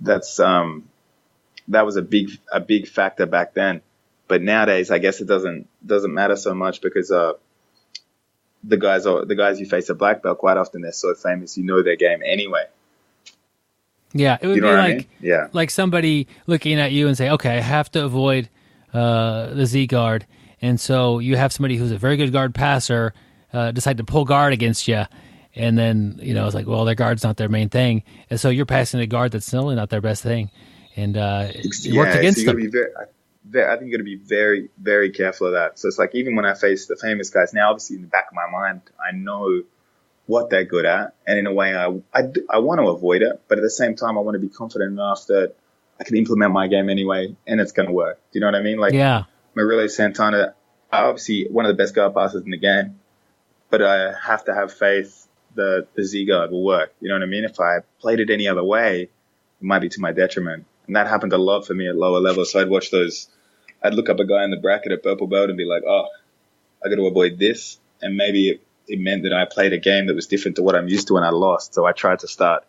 That was a big factor back then. But nowadays, I guess it doesn't matter so much because the guys you face at black belt, quite often they're so famous, you know their game anyway. Yeah, it would be like like somebody looking at you and say, okay, I have to avoid the Z guard, and so you have somebody who's a very good guard passer decide to pull guard against you, and then it's like, well, their guard's not their main thing, and so you're passing a guard that's really not their best thing, and it worked against them. I think you got to be very, very careful of that. So it's like even when I face the famous guys now, obviously in the back of my mind, I know what they're good at, and in a way, I want to avoid it, but at the same time, I want to be confident enough that I can implement my game anyway, and it's going to work. Do you know what I mean? Like, yeah. Murilo Santana, obviously one of the best guard passers in the game, but I have to have faith that the Z guard will work. You know what I mean? If I played it any other way, it might be to my detriment. And that happened a lot for me at lower levels. So I'd look up a guy in the bracket at purple belt and be like, oh, I got to avoid this. And maybe it meant that I played a game that was different to what I'm used to and I lost. So I tried to start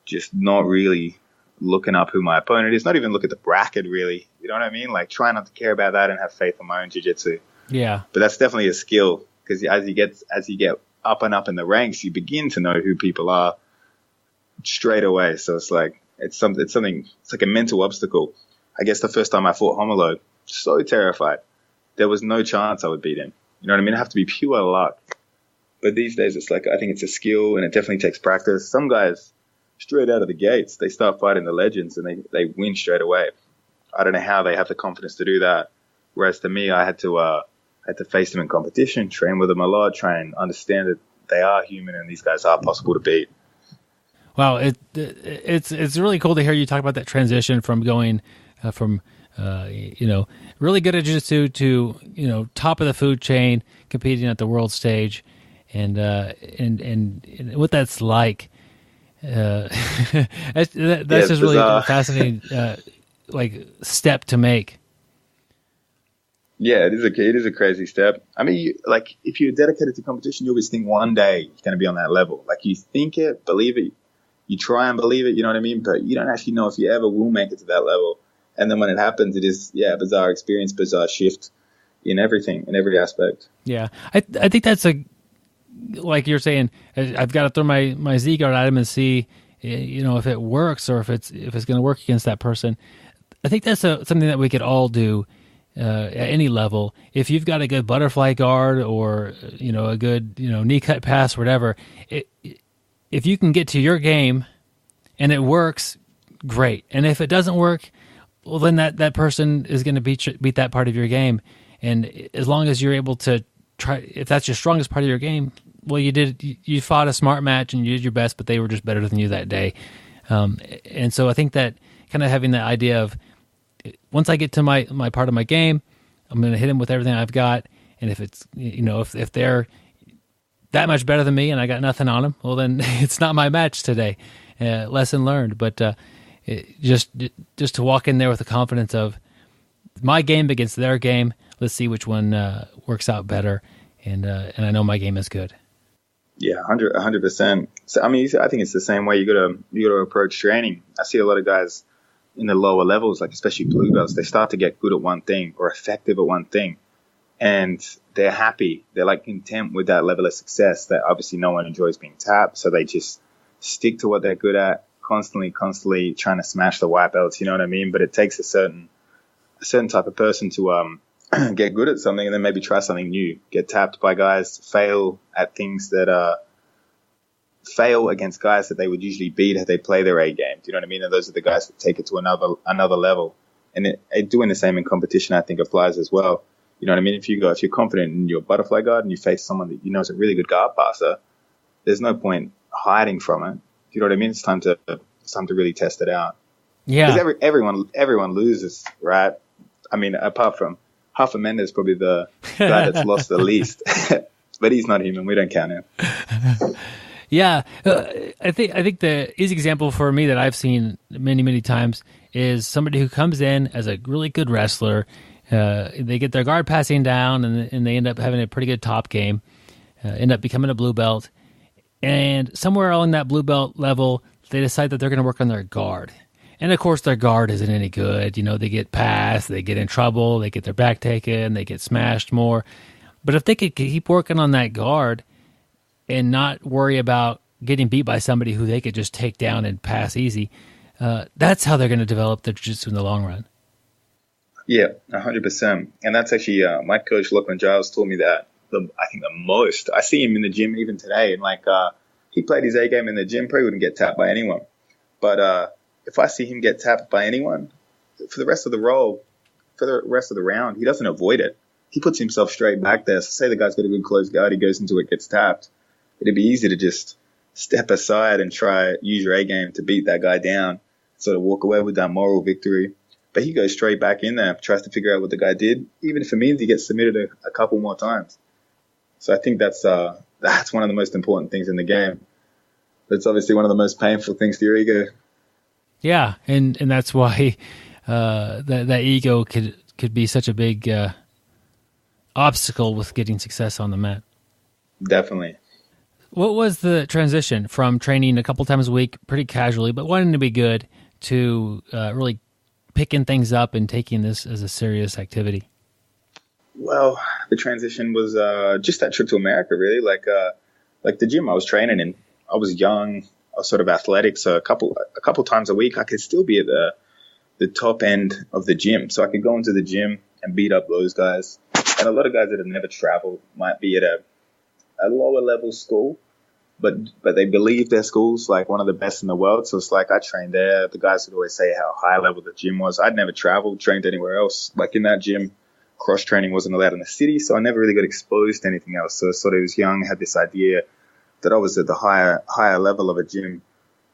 just not really looking up who my opponent is, not even look at the bracket really. You know what I mean? Like try not to care about that and have faith in my own jiu-jitsu. Yeah. But that's definitely a skill because as you get up and up in the ranks, you begin to know who people are straight away. So it's like, it's like a mental obstacle. I guess the first time I fought Homolo, so terrified. There was no chance I would beat him. You know what I mean? I have to be pure luck. But these days, it's like, I think it's a skill and it definitely takes practice. Some guys, straight out of the gates, they start fighting the legends and they win straight away. I don't know how they have the confidence to do that. Whereas to me, I had to face them in competition, train with them a lot, try and understand that they are human and these guys are possible to beat. Wow, it's really cool to hear you talk about that transition from going from really good at jiu-jitsu to top of the food chain, competing at the world stage, and what that's like. That's just really a fascinating step to make. Yeah, it is a crazy step. I mean, if you're dedicated to competition, you always think one day you're going to be on that level. Like you think it, believe it. You try and believe it, you know what I mean? But you don't actually know if you ever will make it to that level. And then when it happens, it is, a bizarre experience, bizarre shift in everything, in every aspect. Yeah. I think that's like you're saying, I've got to throw my Z guard at him and see, if it works or if it's going to work against that person. I think that's something that we could all do at any level. If you've got a good butterfly guard or, a good, knee cut pass, whatever, if you can get to your game and it works, great. And if it doesn't work, well, then that person is going to beat that part of your game. And as long as you're able to try, if that's your strongest part of your game, well, you fought a smart match and you did your best, but they were just better than you that day. And so I think that kind of having that idea of, once I get to my part of my game, I'm going to hit them with everything I've got. And if it's, if they're that much better than me and I got nothing on them, well, then it's not my match today. Lesson learned. But just to walk in there with the confidence of my game against their game, let's see which one works out better. And I know my game is good. Yeah, 100%. So, I mean, I think it's the same way you gotta approach training. I see a lot of guys in the lower levels, like especially blue belts, they start to get good at one thing or effective at one thing, and they're happy. They're like content with that level of success. That obviously no one enjoys being tapped, so they just stick to what they're good at, constantly trying to smash the white belts. You know what I mean? But it takes a certain type of person to get good at something and then maybe try something new. Get tapped by guys, fail at things that fail against guys that they would usually beat if they play their A game. Do you know what I mean? And those are the guys that take it to another level. And doing the same in competition, I think, applies as well. You know what I mean? If you're confident in your butterfly guard and you face someone that you know is a really good guard passer, there's no point hiding from it. Do you know what I mean? It's time to really test it out. Yeah. Because everyone loses, right? I mean, apart from Rafa Mendes, probably the guy that's lost the least, but he's not human. We don't count him. Yeah, I think the easy example for me that I've seen many times is somebody who comes in as a really good wrestler. They get their guard passing down, and they end up having a pretty good top game. End up becoming a blue belt, and somewhere along that blue belt level, they decide that they're going to work on their guard. And of course, their guard isn't any good. They get passed, they get in trouble, they get their back taken, they get smashed more. But if they could keep working on that guard and not worry about getting beat by somebody who they could just take down and pass easy, that's how they're going to develop their jiu-jitsu in the long run. Yeah, 100%. And that's actually my coach, Lachlan Giles, told me that I think the most. I see him in the gym even today, and he played his A game in the gym, probably wouldn't get tapped by anyone. But if I see him get tapped by anyone, for the rest of the round, he doesn't avoid it. He puts himself straight back there. So say the guy's got a good closed guard, he goes into it, gets tapped. It'd be easy to just step aside and try use your A game to beat that guy down, sort of walk away with that moral victory. But he goes straight back in there, tries to figure out what the guy did, even if it means he gets submitted a couple more times. So I think that's one of the most important things in the game. That's obviously one of the most painful things to your ego. Yeah, and that's why that ego could be such a big obstacle with getting success on the mat. Definitely. What was the transition from training a couple times a week, pretty casually, but wanting to be good, to really picking things up and taking this as a serious activity? Well, the transition was just that trip to America, really. Like the gym I was training in, I was young, I was sort of athletic, so a couple times a week I could still be at the top end of the gym. So I could go into the gym and beat up those guys. And a lot of guys that have never traveled might be at a lower level school, but they believe their school's like one of the best in the world. So it's like I trained there. The guys would always say how high level the gym was. I'd never traveled, trained anywhere else. Like in that gym, cross training wasn't allowed in the city, so I never really got exposed to anything else. So I sort of was young, had this idea that I was at the higher level of a gym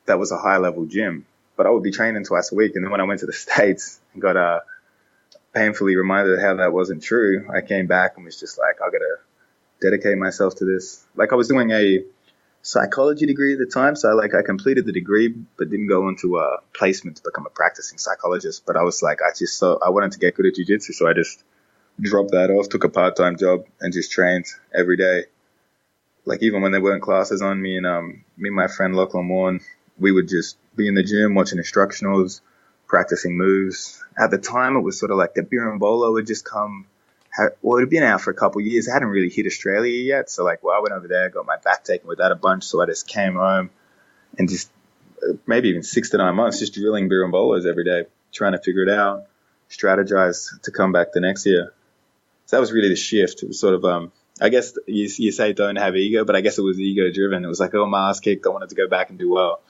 that was a high level gym. But I would be training twice a week. And then when I went to the States and got painfully reminded how that wasn't true, I came back and was just like, I got to dedicate myself to this. Like I was doing a psychology degree at the time. So I completed the degree, but didn't go into a placement to become a practicing psychologist. But I was like, I wanted to get good at jiu-jitsu. So I just dropped that off, took a part-time job and just trained every day. Like even when there weren't classes on, me and my friend Lachlan Warren, we would just be in the gym watching instructionals, practicing moves. At the time, it was sort of like the berimbolo had just come. Well, it had been out for a couple of years. It hadn't really hit Australia yet. So I went over there, got my back taken with that a bunch. So I just came home and just maybe even 6 to 9 months just drilling berimbolos every day, trying to figure it out, strategize to come back the next year. So that was really the shift. It was sort of I guess you say don't have ego, but I guess it was ego driven. It was like, oh, my ass kicked, I wanted to go back and do well.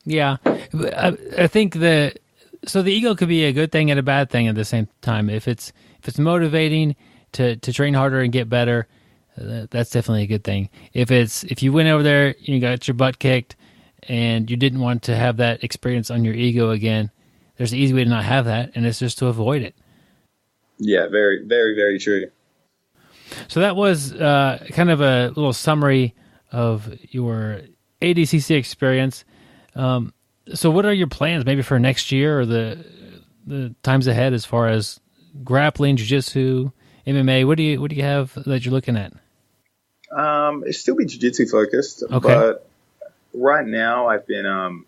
Yeah, I think so the ego could be a good thing and a bad thing at the same time. If it's motivating to train harder and get better, that's definitely a good thing. If you went over there, you got your butt kicked, and you didn't want to have that experience on your ego again, there's an easy way to not have that, and it's just to avoid it. Yeah, very, very, very true. So that was kind of a little summary of your ADCC experience. So what are your plans maybe for next year or the times ahead as far as grappling, jiu-jitsu, MMA? What do you have that you're looking at? It'll still be jiu-jitsu focused, okay. But right now I've been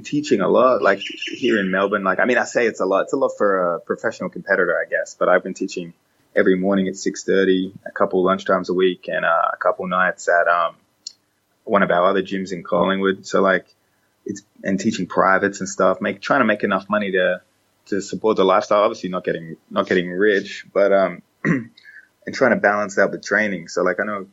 teaching a lot, like here in Melbourne. Like, I mean, I say it's a lot for a professional competitor, I guess, but I've been teaching every morning at 6:30, a couple lunchtimes a week, and a couple nights at one of our other gyms in Collingwood. So like, and teaching privates and stuff, trying to make enough money to support the lifestyle. Obviously not getting rich, but and trying to balance that with training. So like, I know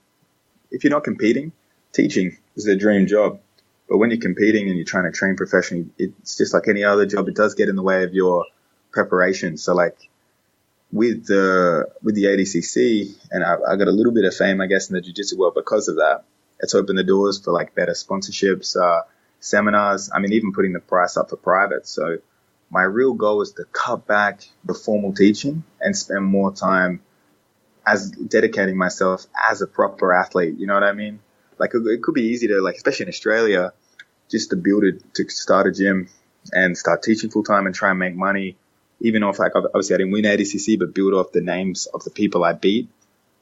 if you're not competing, teaching is the dream job. But when you're competing and you're trying to train professionally, it's just like any other job. It does get in the way of your preparation. So like with the ADCC, and I got a little bit of fame, I guess, in the jiu-jitsu world because of that. It's opened the doors for like better sponsorships, seminars. I mean, even putting the price up for private. So my real goal is to cut back the formal teaching and spend more time as dedicating myself as a proper athlete. You know what I mean? Like it could be easy to, like, especially in Australia, just to start a gym and start teaching full time and try and make money. Even if, like, obviously I didn't win ADCC, but build off the names of the people I beat.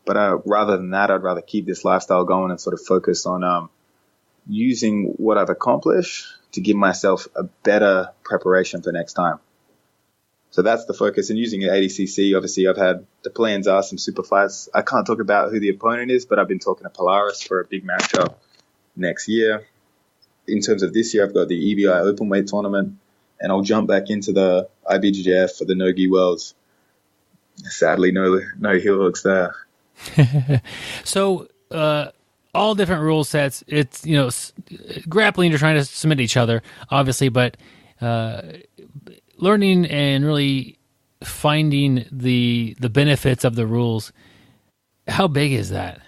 But rather than that, I'd rather keep this lifestyle going and sort of focus on using what I've accomplished to give myself a better preparation for next time. So that's the focus. And using ADCC, obviously I've had, the plans are some super fights. I can't talk about who the opponent is, but I've been talking to Polaris for a big matchup next year. In terms of this year, I've got the EBI Openweight tournament, and I'll jump back into the IBJJF for the No-Gi Worlds. Sadly, no heel hooks there. So, all different rule sets. It's, grappling, you're trying to submit each other, obviously, but learning and really finding the benefits of the rules. How big is that?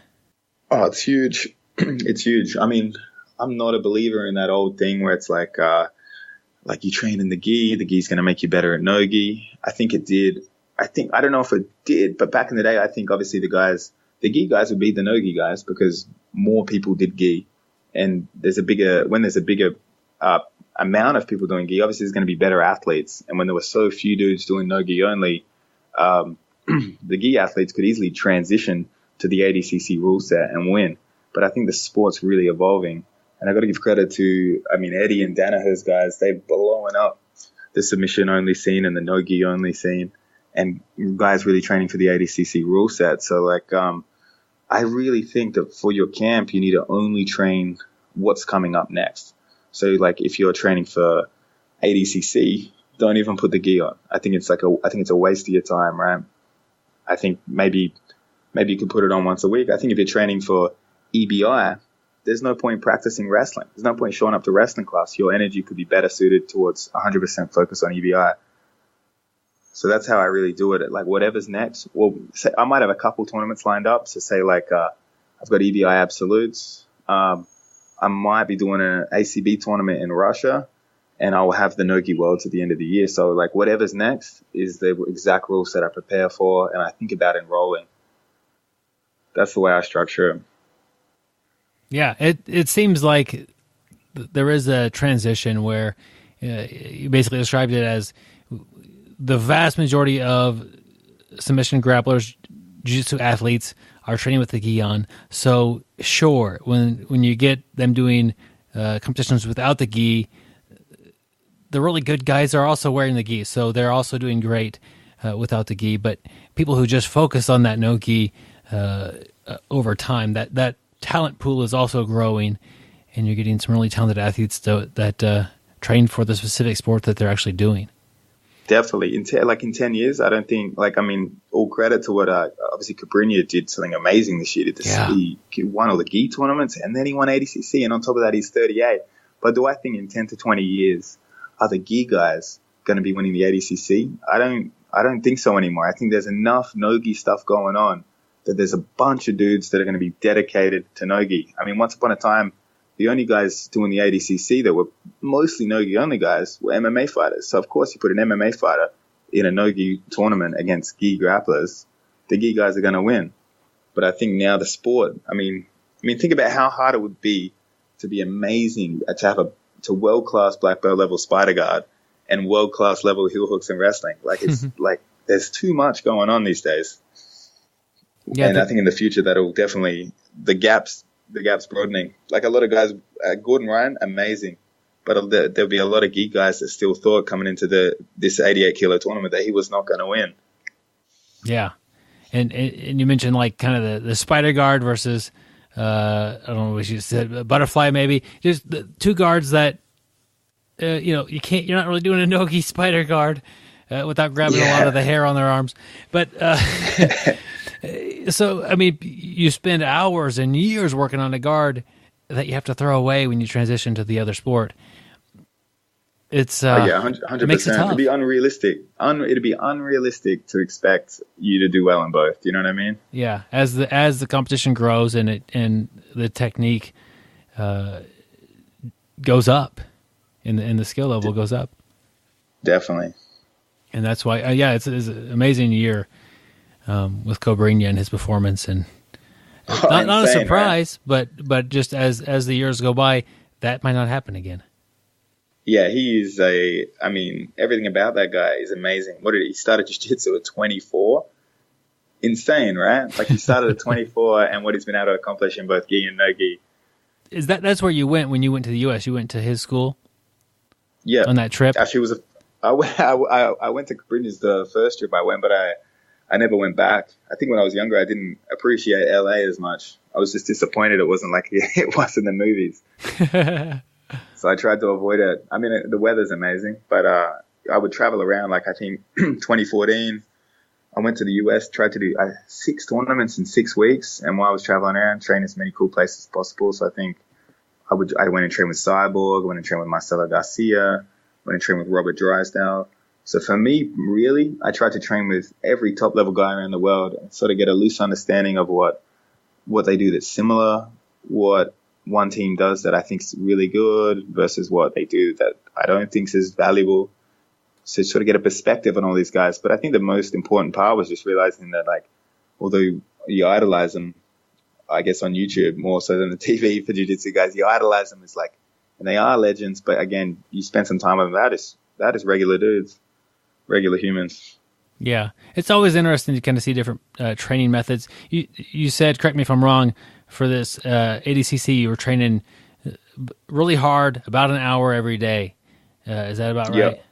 Oh, it's huge. It's huge. I mean, I'm not a believer in that old thing where it's like you train in the gi's going to make you better at no-gi. I think it did. I don't know if it did, but back in the day, I think obviously the gi guys would beat the no-gi guys because more people did gi. And when there's a bigger amount of people doing gi, obviously there's going to be better athletes. And when there were so few dudes doing no-gi only, the gi athletes could easily transition to the ADCC rule set and win. But I think the sport's really evolving. And I got to give credit to, Eddie and Danaher's guys. They're blowing up the submission only scene and the no-gi only scene, and guys really training for the ADCC rule set. So I really think that for your camp, you need to only train what's coming up next. So like if you're training for ADCC, don't even put the gi on. I think it's a waste of your time, right? I think maybe you could put it on once a week. I think if you're training for EBI, there's no point practicing wrestling. There's no point showing up to wrestling class. Your energy could be better suited towards 100% focus on EBI. So that's how I really do it. Like whatever's next. Well, say I might have a couple tournaments lined up. So say like I've got EBI Absolutes. I might be doing an ACB tournament in Russia, and I'll have the No-Gi Worlds at the end of the year. So like whatever's next is the exact rules that I prepare for, and I think about enrolling. That's the way I structure it. Yeah, it seems like there is a transition where you basically described it as the vast majority of submission grapplers, jiu-jitsu athletes are training with the gi on. So sure, when you get them doing competitions without the gi, the really good guys are also wearing the gi, so they're also doing great without the gi. But people who just focus on that no gi over time, that talent pool is also growing, and you're getting some really talented athletes that train for the specific sport that they're actually doing. Definitely. In 10 years, I don't think, all credit to what obviously Cabrinha did something amazing this year. He won all the gi tournaments, and then he won ADCC, and on top of that, he's 38. But do I think in 10 to 20 years, are the gi guys going to be winning the ADCC? I don't think so anymore. I think there's enough no-gi stuff going on that there's a bunch of dudes that are going to be dedicated to no-gi. I mean, once upon a time, the only guys doing the ADCC that were mostly no-gi only guys were MMA fighters. So, of course, you put an MMA fighter in a no-gi tournament against gi grapplers, the gi guys are going to win. But I think now the sport, I mean, think about how hard it would be to be amazing, to have to world-class black belt level spider guard and world-class level heel hooks in wrestling. It's there's too much going on these days. Yeah, and I think in the future that'll definitely, the gap's broadening. Like a lot of guys, Gordon Ryan, amazing. But there'll be a lot of gi guys that still thought coming into this 88 kilo tournament that he was not going to win. Yeah. And you mentioned like kind of the spider guard versus, I don't know what you said, butterfly maybe. Just the two guards that, you're not really doing a no-gi spider guard without grabbing a lot of the hair on their arms. But, so, I mean, you spend hours and years working on a guard that you have to throw away when you transition to the other sport. It's 100%. It makes it tough. It'd be unrealistic. It'd be unrealistic to expect you to do well in both. Do you know what I mean? Yeah. As the competition grows and the technique goes up, and the skill level goes up. Definitely. And that's why, it's an amazing year with Cabrinha and his performance, and not a surprise, right? but just as the years go by, that might not happen again. Yeah, everything about that guy is amazing. He started jiu-jitsu at 24? Insane, right? Like he started at 24 and what he's been able to accomplish in both gi and no-gi. That's where you went when you went to the U.S.? You went to his school? Yeah. On that trip? Actually, I went to Cabrinha's the first trip I went, but I never went back. I think when I was younger, I didn't appreciate LA as much. I was just disappointed it wasn't like it was in the movies. So I tried to avoid it. I mean, the weather's amazing, but I would travel around. Like I think 2014, I went to the US, tried to do 6 tournaments in 6 weeks. And while I was traveling around, trained as many cool places as possible. So I think I went and trained with Cyborg, went and trained with Marcelo Garcia, went and trained with Robert Drysdale. So for me, really, I tried to train with every top level guy around the world and sort of get a loose understanding of what they do that's similar, what one team does that I think is really good versus what they do that I don't think is as valuable. So sort of get a perspective on all these guys. But I think the most important part was just realizing that, like, although you idolize them, I guess on YouTube more so than the TV for jiu-jitsu guys, you idolize them as like, and they are legends. But again, you spend some time with them. That is regular dudes, regular humans. Yeah, it's always interesting to kind of see different training methods. You said, correct me if I'm wrong, for this ADCC, you were training really hard, about an hour every day. Is that about right? Yep.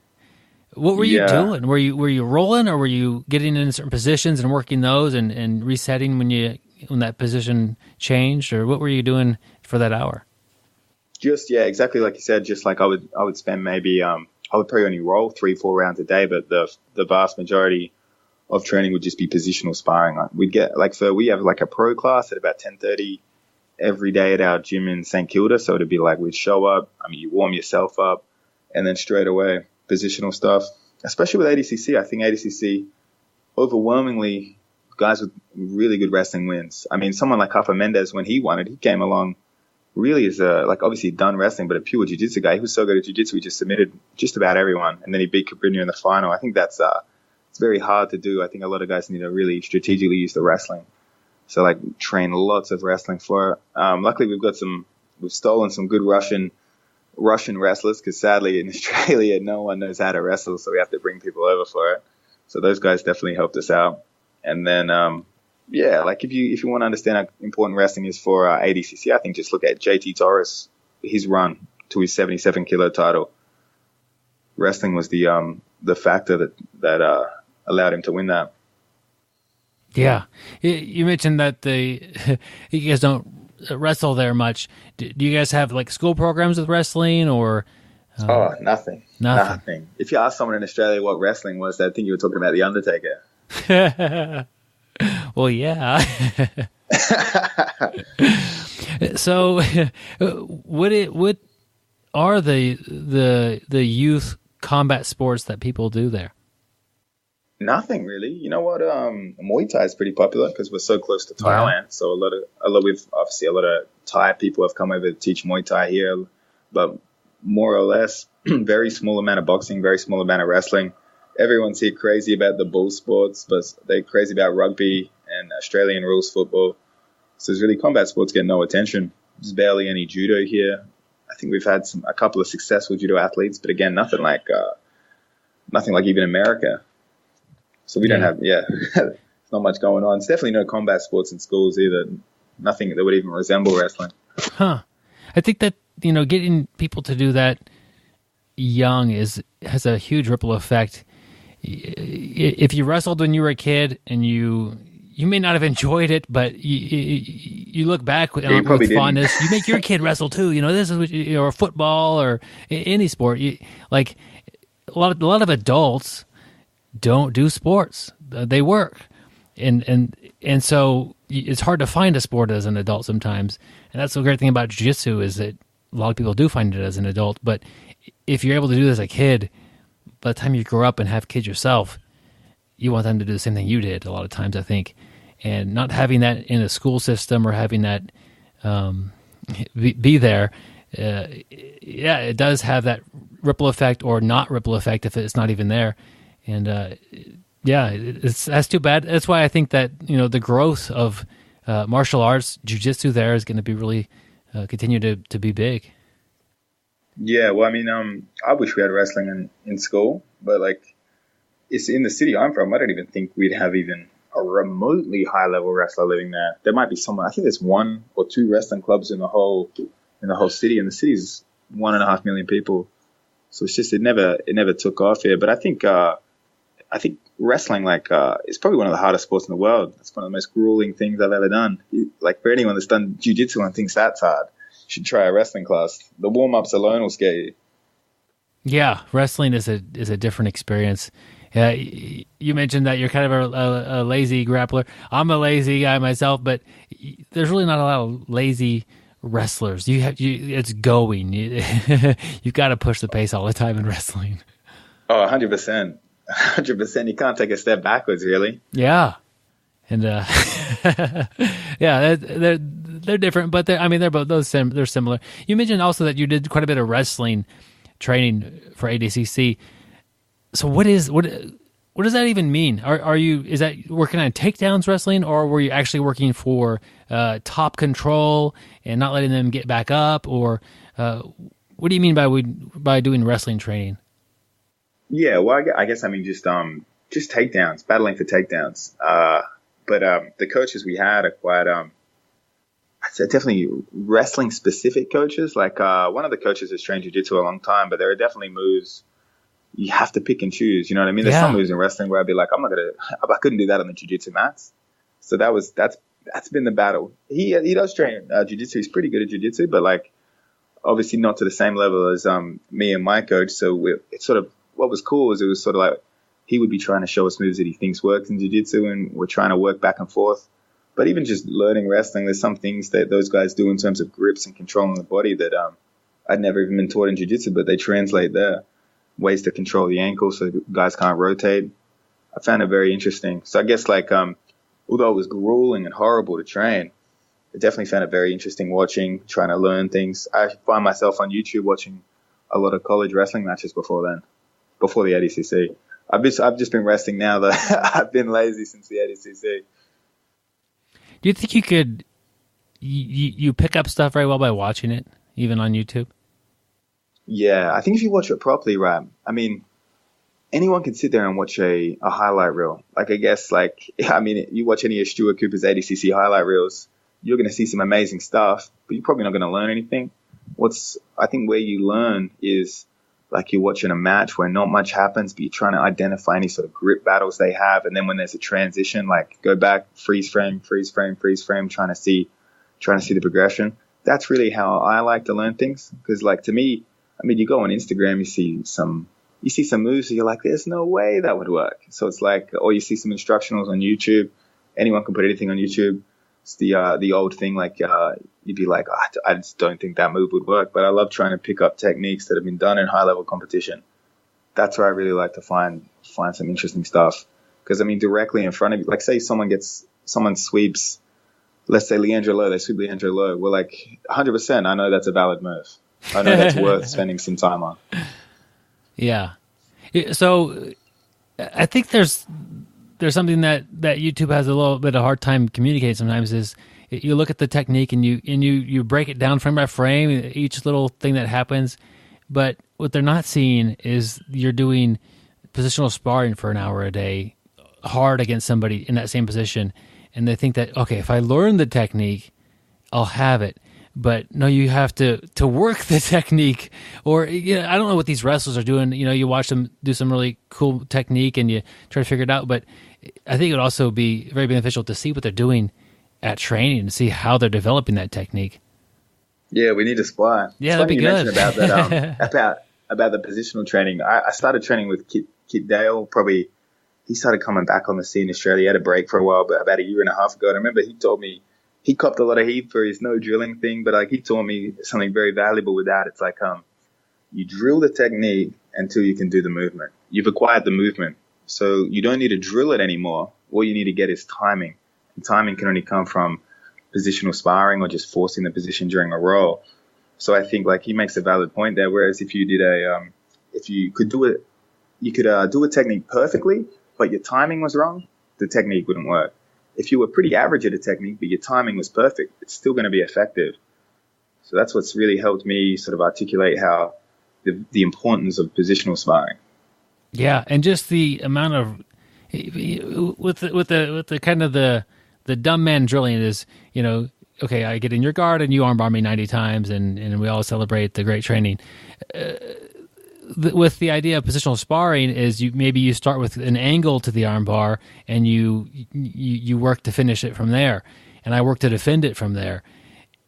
What were you doing? Were you rolling, or were you getting in certain positions and working those and resetting when that position changed, or what were you doing for that hour? Just exactly like you said. Just like I would spend maybe I would probably only roll 3-4 rounds a day, but the vast majority of training would just be positional sparring. We have like a pro class at about 10:30 every day at our gym in St. Kilda. So it'd be like we'd show up. I mean, you warm yourself up, and then straight away positional stuff. Especially with ADCC, I think ADCC overwhelmingly guys with really good wrestling wins. I mean, someone like Rafa Mendes, when he won it, he came along really as obviously done wrestling, but a pure jiu-jitsu guy. He was so good at jiu-jitsu, he just submitted just about everyone, and then he beat Cabrinha in the final. I think that's it's very hard to do. I think a lot of guys need to really strategically use the wrestling. So like train lots of wrestling for it. Luckily we've stolen some good Russian wrestlers, because sadly in Australia no one knows how to wrestle, so we have to bring people over for it. So those guys definitely helped us out. And then like if you want to understand how important wrestling is for ADCC, I think just look at JT Torres, his run to his 77 kilo title. Wrestling was the factor that allowed him to win that. Yeah, you mentioned that you guys don't wrestle there much. Do you guys have like school programs with wrestling, or Nothing. If you ask someone in Australia what wrestling was, they'd think you were talking about The Undertaker. Well, yeah. So, what are the youth combat sports that people do there? Nothing really. You know what? Muay Thai is pretty popular because we're so close to Thailand. Yeah. So a lot of Thai people have come over to teach Muay Thai here, but more or less, very small amount of boxing, very small amount of wrestling. Everyone's here crazy about the bull sports, but they're crazy about rugby and Australian rules football. So it's really combat sports get no attention. There's barely any judo here. I think we've had a couple of successful judo athletes, but again, nothing like even America. So we don't have, there's not much going on. It's definitely no combat sports in schools either. Nothing that would even resemble wrestling. Huh. I think that, getting people to do that young has a huge ripple effect. If you wrestled when you were a kid and you may not have enjoyed it, but you look back with fondness. You make your kid wrestle too. This is or football or any sport. Like a lot of adults don't do sports. They work, and so it's hard to find a sport as an adult sometimes. And that's the great thing about jiu-jitsu is that a lot of people do find it as an adult. But if you're able to do this as a kid, by the time you grow up and have kids yourself, you want them to do the same thing you did a lot of times, I think. And not having that in a school system or having that be there, it does have that ripple effect or not ripple effect if it's not even there. And that's too bad. That's why I think that the growth of martial arts, jiu-jitsu there is going to be really continue to be big. Yeah, well, I mean, I wish we had wrestling in school, but it's in the city I'm from. I don't even think we'd have even a remotely high level wrestler living there. There might be someone. I think there's 1 or 2 wrestling clubs in the whole city, and the city's 1.5 million people. So it's just it never took off here. But I think wrestling is probably one of the hardest sports in the world. It's one of the most grueling things I've ever done. For anyone that's done jiu-jitsu and thinks that's hard, you should try a wrestling class. The warm-ups alone will scare you. Yeah, wrestling is a different experience. You mentioned that you're kind of a lazy grappler. I'm a lazy guy myself, but there's really not a lot of lazy wrestlers. It's going. You've got to push the pace all the time in wrestling. Oh, 100%. 100%. You can't take a step backwards, really. Yeah. And they're different, but they're both they're similar. You mentioned also that you did quite a bit of wrestling training for ADCC. So what does that even mean? Is that working on takedowns wrestling, or were you actually working for top control and not letting them get back up, or what do you mean by doing wrestling training? Yeah, well, I guess I mean just takedowns, battling for takedowns. But the coaches we had are quite I'd say definitely wrestling specific coaches. One of the coaches has trained jiu-jitsu a long time, but there are definitely moves you have to pick and choose. You know what I mean? There's some moves in wrestling where I'd be like, I couldn't do that on the jiu-jitsu mats. So that's been the battle. He does train jiu-jitsu. He's pretty good at jiu-jitsu, but obviously not to the same level as me and my coach. So it's sort of, what was cool is it was sort of he would be trying to show us moves that he thinks works in jiu-jitsu, and we're trying to work back and forth. But even just learning wrestling, there's some things that those guys do in terms of grips and controlling the body that I'd never even been taught in jiu-jitsu, but they translate there. Ways to control the ankle so guys can't rotate. I found it very interesting. So I guess although it was grueling and horrible to train, I definitely found it very interesting watching, trying to learn things. I find myself on YouTube watching a lot of college wrestling matches before the ADCC. I've just been resting now that I've been lazy since the ADCC. Do you think you could you pick up stuff very well by watching it, even on YouTube? Yeah, I think if you watch it properly, right? I mean, anyone can sit there and watch a highlight reel. You watch any of Stuart Cooper's ADCC highlight reels, you're going to see some amazing stuff, but you're probably not going to learn anything. I think where you learn is you're watching a match where not much happens, but you're trying to identify any sort of grip battles they have. And then when there's a transition, go back, freeze frame, trying to see the progression. That's really how I like to learn things. Because to me, I mean, you go on Instagram, you see some moves, and you're like, there's no way that would work. So it's like, or you see some instructionals on YouTube. Anyone can put anything on YouTube. It's the old thing, like you'd be like, oh, I just don't think that move would work. But I love trying to pick up techniques that have been done in high level competition. That's where I really like to find some interesting stuff. Because I mean, directly in front of you, like say someone sweeps, let's say Leandro Lo, they sweep Leandro Lo. We're like 100%. I know that's a valid move. I know that's worth spending some time on. Yeah. So I think there's something that YouTube has a little bit of hard time communicating sometimes is you look at the technique and you break it down frame by frame, each little thing that happens. But what they're not seeing is you're doing positional sparring for an hour a day hard against somebody in that same position. And they think that, okay, if I learn the technique, I'll have it. But no, you have to work the technique. Or I don't know what these wrestlers are doing. You watch them do some really cool technique and you try to figure it out. But I think it would also be very beneficial to see what they're doing at training and see how they're developing that technique. Yeah, we need to spar. Yeah, that'd be good. About that, about the positional training. I started training with Kit Dale. Probably he started coming back on the scene in Australia. He had a break for a while, but about a year and a half ago, and I remember he told me. He copped a lot of heat for his no drilling thing, but like he taught me something very valuable with that. It's like you drill the technique until you can do the movement. You've acquired the movement, so you don't need to drill it anymore. All you need to get is timing, and timing can only come from positional sparring or just forcing the position during a roll. So I think like he makes a valid point there. Whereas if you did if you could do it, you could do a technique perfectly, but your timing was wrong, the technique wouldn't work. If you were pretty average at a technique, but your timing was perfect, it's still going to be effective. So that's what's really helped me sort of articulate how the importance of positional sparring. Yeah, and just the amount of with the kind of the dumb man drilling is, okay, I get in your guard and you armbar me 90 times, and we all celebrate the great training. With the idea of positional sparring is you start with an angle to the armbar and you work to finish it from there, and I work to defend it from there,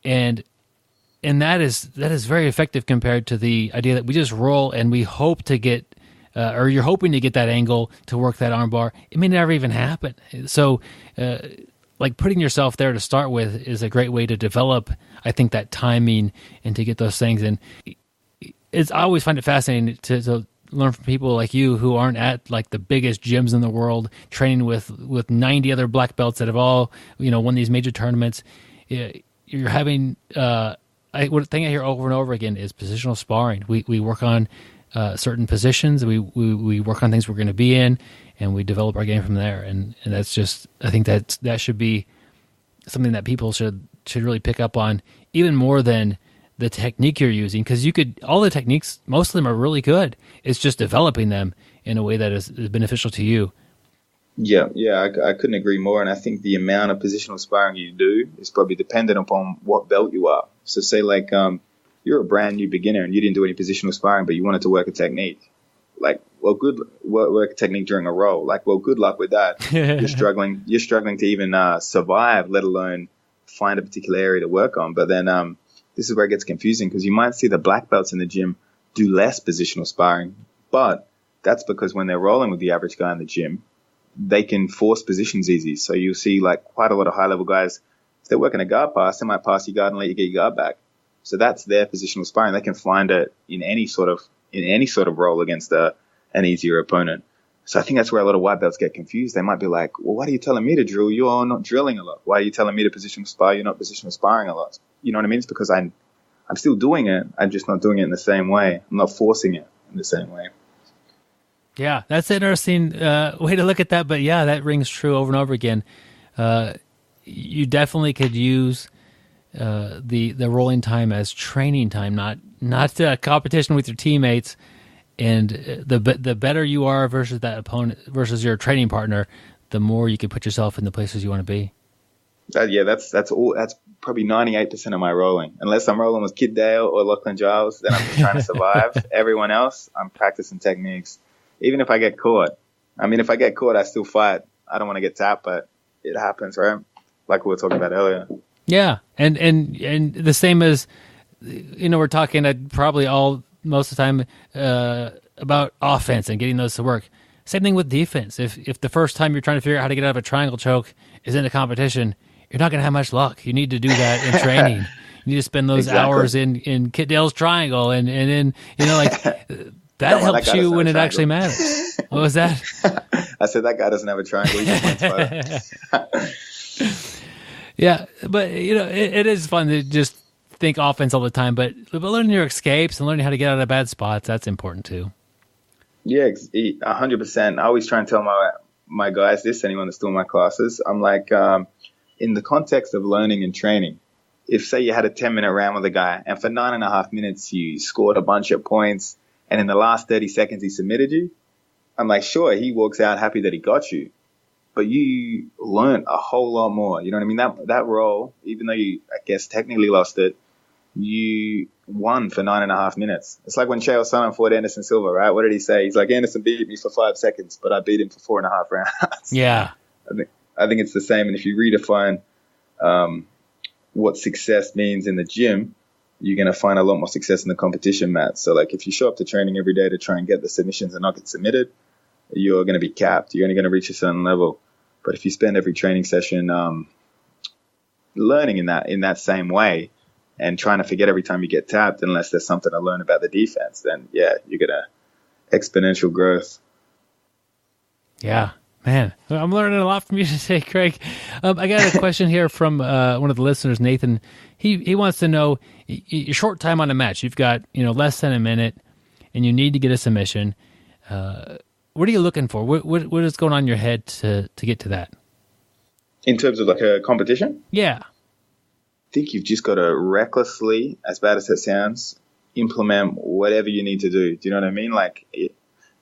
and that is very effective compared to the idea that we just roll and we hope to get or you're hoping to get that angle to work that armbar. It may never even happen. So like putting yourself there to start with is a great way to develop, I think, that timing and to get those things. And I always find it fascinating to learn from people like you who aren't at like the biggest gyms in the world, training with 90 other black belts that have all won these major tournaments. You're having one thing I hear over and over again is positional sparring. We work on certain positions. We work on things we're going to be in, and we develop our game from there. And that's just, I think that should be something that people should really pick up on, even more than the technique you're using, because all the techniques, most of them are really good. It's just developing them in a way that is beneficial to you. Yeah, I couldn't agree more. And I think the amount of positional sparring you do is probably dependent upon what belt you are. So say like you're a brand new beginner and you didn't do any positional sparring, but you wanted to work a technique. Like, well, work a technique during a roll. Like, well, good luck with that. You're struggling to even survive, let alone find a particular area to work on. But then this is where it gets confusing, because you might see the black belts in the gym do less positional sparring, but that's because when they're rolling with the average guy in the gym, they can force positions easy. So you'll see like quite a lot of high level guys, if they're working a guard pass, they might pass your guard and let you get your guard back. So that's their positional sparring. They can find it in any sort of role against an easier opponent. So I think that's where a lot of white belts get confused. They might be like, well, why are you telling me to drill? You're not drilling a lot. Why are you telling me to positional spar? You're not positional sparring a lot. You know what I mean? It's because I'm still doing it. I'm just not doing it in the same way. I'm not forcing it in the same way. Yeah, that's an interesting way to look at that. But yeah, that rings true over and over again. You definitely could use the rolling time as training time, not competition with your teammates. And the better you are versus that opponent versus your training partner, the more you can put yourself in the places you want to be. That's all. That's probably 98% of my rolling. Unless I'm rolling with Kid Dale or Lachlan Giles, then I'm just trying to survive. Everyone else, I'm practicing techniques. Even if I get caught, if I get caught, I still fight. I don't want to get tapped, but it happens, right? Like we were talking about earlier. Yeah, and the same as we're talking. Probably all most of the time about offense and getting those to work. Same thing with defense. If the first time you're trying to figure out how to get out of a triangle choke is in a competition, you're not going to have much luck. You need to do that in training. You need to spend those hours in Kit Dale's triangle and in, that helps you when it actually matters. What was that? I said that guy doesn't have a triangle. He's a Yeah, but it is fun to just think offense all the time. But learning your escapes and learning how to get out of bad spots, that's important too. Yeah, 100%. I always try and tell my guys this, anyone that's doing my classes. I'm like, in the context of learning and training, if say you had a 10-minute round with a guy and for 9.5 minutes you scored a bunch of points and in the last 30 seconds he submitted you, I'm like, sure, he walks out happy that he got you, but you learned a whole lot more. You know what I mean? That roll, even though you, I guess, technically lost it, you won for 9.5 minutes. It's like when Chael Sonnen fought Anderson Silva, right? What did he say? He's like, Anderson beat me for 5 seconds, but I beat him for 4.5 rounds. Yeah. I think it's the same. And if you redefine what success means in the gym, you're going to find a lot more success in the competition mat. So like if you show up to training every day to try and get the submissions and not get submitted, you're going to be capped. You're only going to reach a certain level. But if you spend every training session learning in that same way and trying to forget every time you get tapped, unless there's something to learn about the defense, then yeah, you're going to exponential growth. Yeah. Man, I'm learning a lot from you today, Craig. I got a question here from one of the listeners, Nathan. He wants to know, your short time on a match. You've got less than a minute, and you need to get a submission. What are you looking for? What is going on in your head to get to that? In terms of like a competition? Yeah. I think you've just got to recklessly, as bad as it sounds, implement whatever you need to do. Do you know what I mean? Like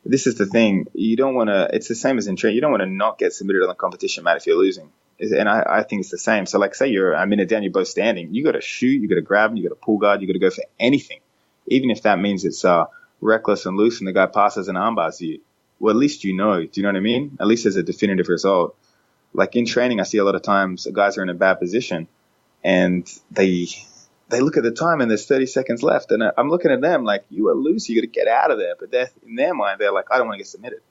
this is the thing. You don't want to, it's the same as in training. You don't want to not get submitted on the competition mat if you're losing. And I think it's the same. So like say you're a minute down, you're both standing. You got to shoot, you got to grab, you got to pull guard, you got to go for anything. Even if that means it's reckless and loose and the guy passes and armbars you. Well, at least you know. Do you know what I mean? At least there's a definitive result. Like in training, I see a lot of times guys are in a bad position and they look at the time and there's 30 seconds left. And I'm looking at them like, you are loose, you got to get out of there. But in their mind, they're like, I don't want to get submitted.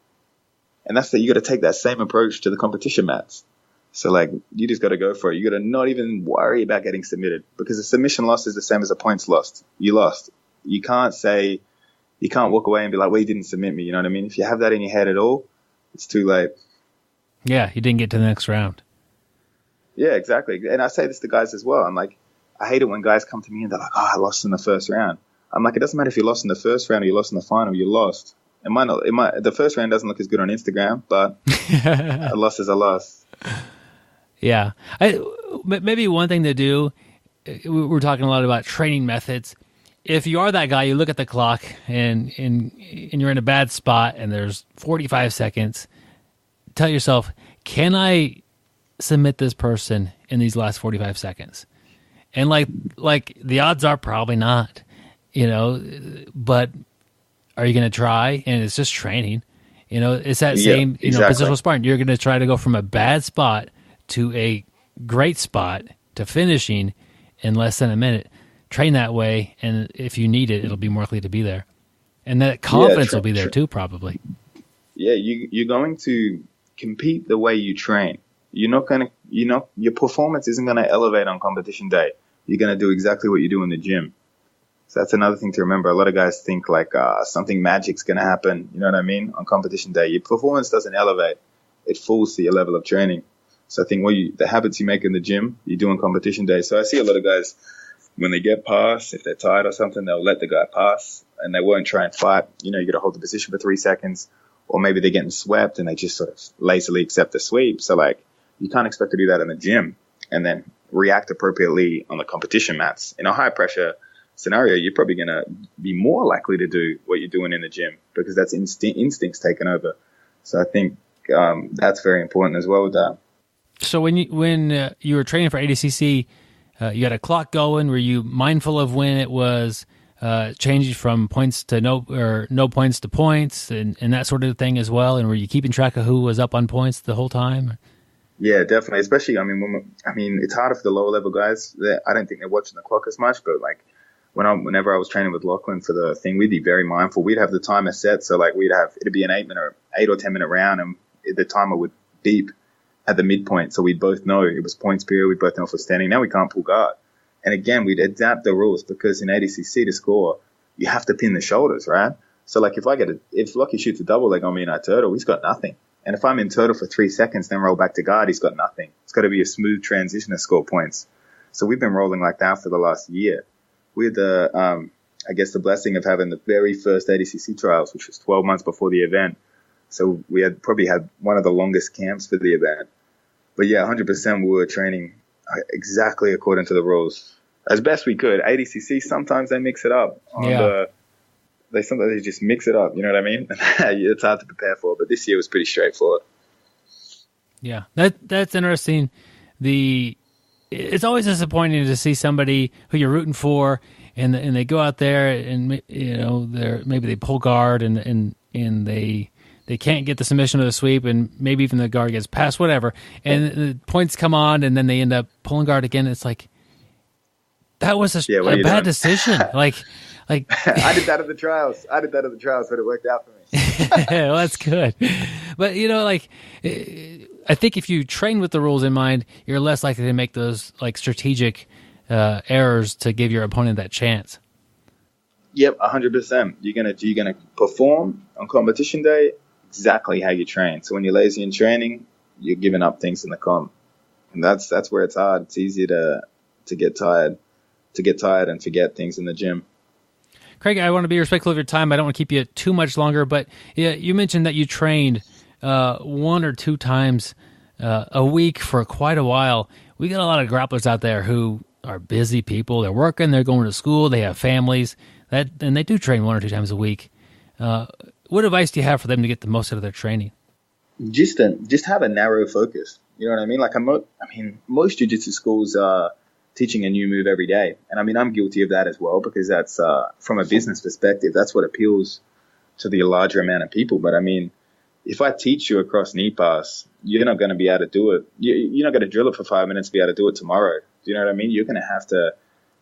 And that's you got to take that same approach to the competition mats. So like, you just got to go for it. You got to not even worry about getting submitted because a submission loss is the same as a points lost. You lost. You can't walk away and be like, well, you didn't submit me. You know what I mean? If you have that in your head at all, it's too late. Yeah, you didn't get to the next round. Yeah, exactly. And I say this to guys as well. I'm like, I hate it when guys come to me and they're like, I lost in the first round. I'm like, it doesn't matter if you lost in the first round or you lost in the final, you lost. The first round doesn't look as good on Instagram, but a loss is a loss. Yeah. Maybe one thing to do, we're talking a lot about training methods. If you are that guy, you look at the clock and you're in a bad spot and there's 45 seconds, tell yourself, can I submit this person in these last 45 seconds? And like the odds are probably not, but are you going to try? And it's just training. It's that same, exactly. positional sparring. You're going to try to go from a bad spot to a great spot to finishing in less than a minute. Train that way, and if you need it, it'll be more likely to be there. And that confidence will be there too, probably. Yeah, you're going to compete the way you train. You're not going to, your performance isn't going to elevate on competition day. You're going to do exactly what you do in the gym. So that's another thing to remember. A lot of guys think like something magic's going to happen, you know what I mean, on competition day. Your performance doesn't elevate. It falls to your level of training. So I think the habits you make in the gym, you do on competition day. So I see a lot of guys, when they get past, if they're tired or something, they'll let the guy pass and they won't try and fight. You got to hold the position for 3 seconds, or maybe they're getting swept and they just sort of lazily accept the sweep. So like, you can't expect to do that in the gym and then react appropriately on the competition mats. In a high pressure scenario, you're probably going to be more likely to do what you're doing in the gym because that's instincts taken over. So I think that's very important as well with that. So when you were training for ADCC, you had a clock going. Were you mindful of when it was changing from points to no points to points and that sort of thing as well? And were you keeping track of who was up on points the whole time? Yeah, definitely. Especially, it's harder for the lower level guys. I don't think they're watching the clock as much, but like whenever I was training with Lachlan for the thing, we'd be very mindful. We'd have the timer set, so like it'd be an 8 or 10 minute round, and the timer would beep at the midpoint, so we'd both know it was points period. We both know if we're standing. Now we can't pull guard, and again we'd adapt the rules because in ADCC to score, you have to pin the shoulders, right? So like if Lockie shoots a double leg on me and I turtle, he's got nothing. And if I'm in turtle for 3 seconds, then roll back to guard, he's got nothing. It's got to be a smooth transition to score points. So we've been rolling like that for the last year. We had the blessing of having the very first ADCC trials, which was 12 months before the event. So we probably had one of the longest camps for the event. But yeah, 100% we were training exactly according to the rules as best we could. ADCC, sometimes they mix it up. Sometimes they just mix it up. You know what I mean? It's hard to prepare for, but this year was pretty straightforward. Yeah, that's interesting. It's always disappointing to see somebody who you're rooting for, and they go out there and maybe they pull guard and they can't get the submission or the sweep, and maybe even the guard gets past, whatever, and the points come on, and then they end up pulling guard again. It's like that was a bad decision. Like I did that at the trials. But it worked out for me. Well, that's good. But I think if you train with the rules in mind, you're less likely to make those like strategic errors to give your opponent that chance. Yep, 100%. You're gonna perform on competition day exactly how you train. So when you're lazy in training, you're giving up things in the comp, and that's where it's hard. It's easy to get tired and forget things in the gym. Craig, I want to be respectful of your time. I don't want to keep you too much longer, but you mentioned that you trained 1 or 2 times a week for quite a while. We got a lot of grapplers out there who are busy people. They're working, they're going to school, they have families, and they do train 1 or 2 times a week. What advice do you have for them to get the most out of their training? Just have a narrow focus. You know what I mean? Like most jiu-jitsu schools are teaching a new move every day. And I'm guilty of that as well, because that's, from a business perspective, that's what appeals to the larger amount of people. But if I teach you across knee pass, you're not going to be able to do it. You're not going to drill it for 5 minutes to be able to do it tomorrow. Do you know what I mean? You're going to have to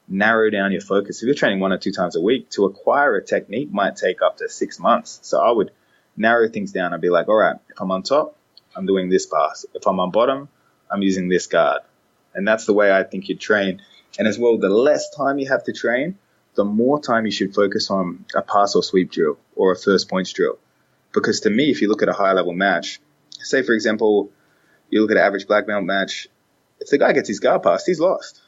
narrow down your focus. If you're training 1 or 2 times a week, to acquire a technique might take up to 6 months. So I would narrow things down and be like, all right, if I'm on top, I'm doing this pass. If I'm on bottom, I'm using this guard. And that's the way I think you'd train. And as well, the less time you have to train, the more time you should focus on a pass or sweep drill or a first points drill. Because to me, if you look at a high level match, say for example, you look at an average black belt match, if the guy gets his guard passed, he's lost.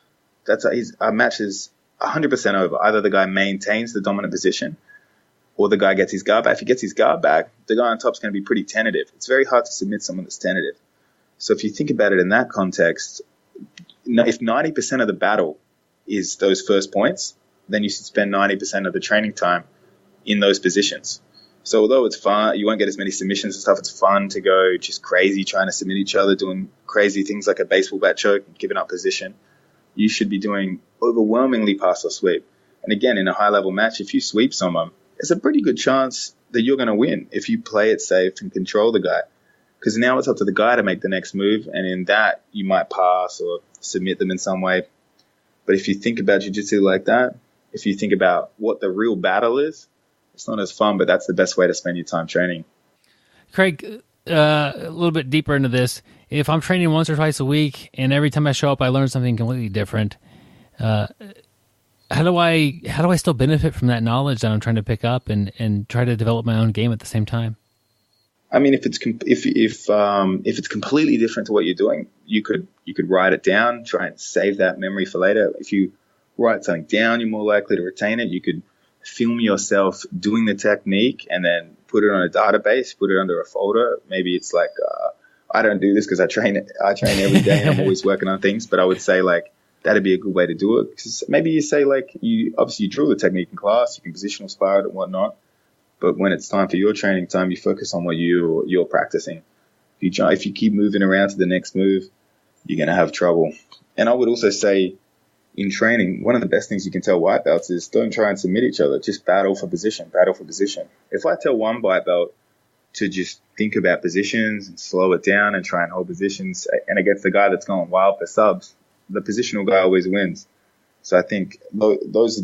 Our match is 100% over. Either the guy maintains the dominant position or the guy gets his guard back. If he gets his guard back, the guy on top is going to be pretty tentative. It's very hard to submit someone that's tentative. So if you think about it in that context, if 90% of the battle is those first points, then you should spend 90% of the training time in those positions. So although it's fun, you won't get as many submissions and stuff. It's fun to go just crazy trying to submit each other, doing crazy things like a baseball bat choke and giving up position. You should be doing overwhelmingly pass or sweep. And again, in a high level match, if you sweep someone, there's a pretty good chance that you're going to win if you play it safe and control the guy. Because now it's up to the guy to make the next move, and in that, you might pass or submit them in some way. But if you think about jiu-jitsu like that, if you think about what the real battle is, it's not as fun, but that's the best way to spend your time training. Craig, a little bit deeper into this, if I'm training 1 or 2 a week, and every time I show up I learn something completely different, how do I still benefit from that knowledge that I'm trying to pick up and try to develop my own game at the same time? If it's completely different to what you're doing, you could write it down, try and save that memory for later. If you write something down, you're more likely to retain it. You could film yourself doing the technique and then put it on a database, put it under a folder. Maybe it's like, I don't do this because I train every day and I'm always working on things, but I would say like that'd be a good way to do it. Because maybe you say like you drill the technique in class, you can positional spar it and whatnot. But when it's time for your training time, you focus on what you're practicing. If you keep moving around to the next move, you're going to have trouble. And I would also say in training, one of the best things you can tell white belts is don't try and submit each other. Just battle for position. If I tell one white belt to just think about positions and slow it down and try and hold positions, and against the guy that's going wild for subs, the positional guy always wins. So I think that's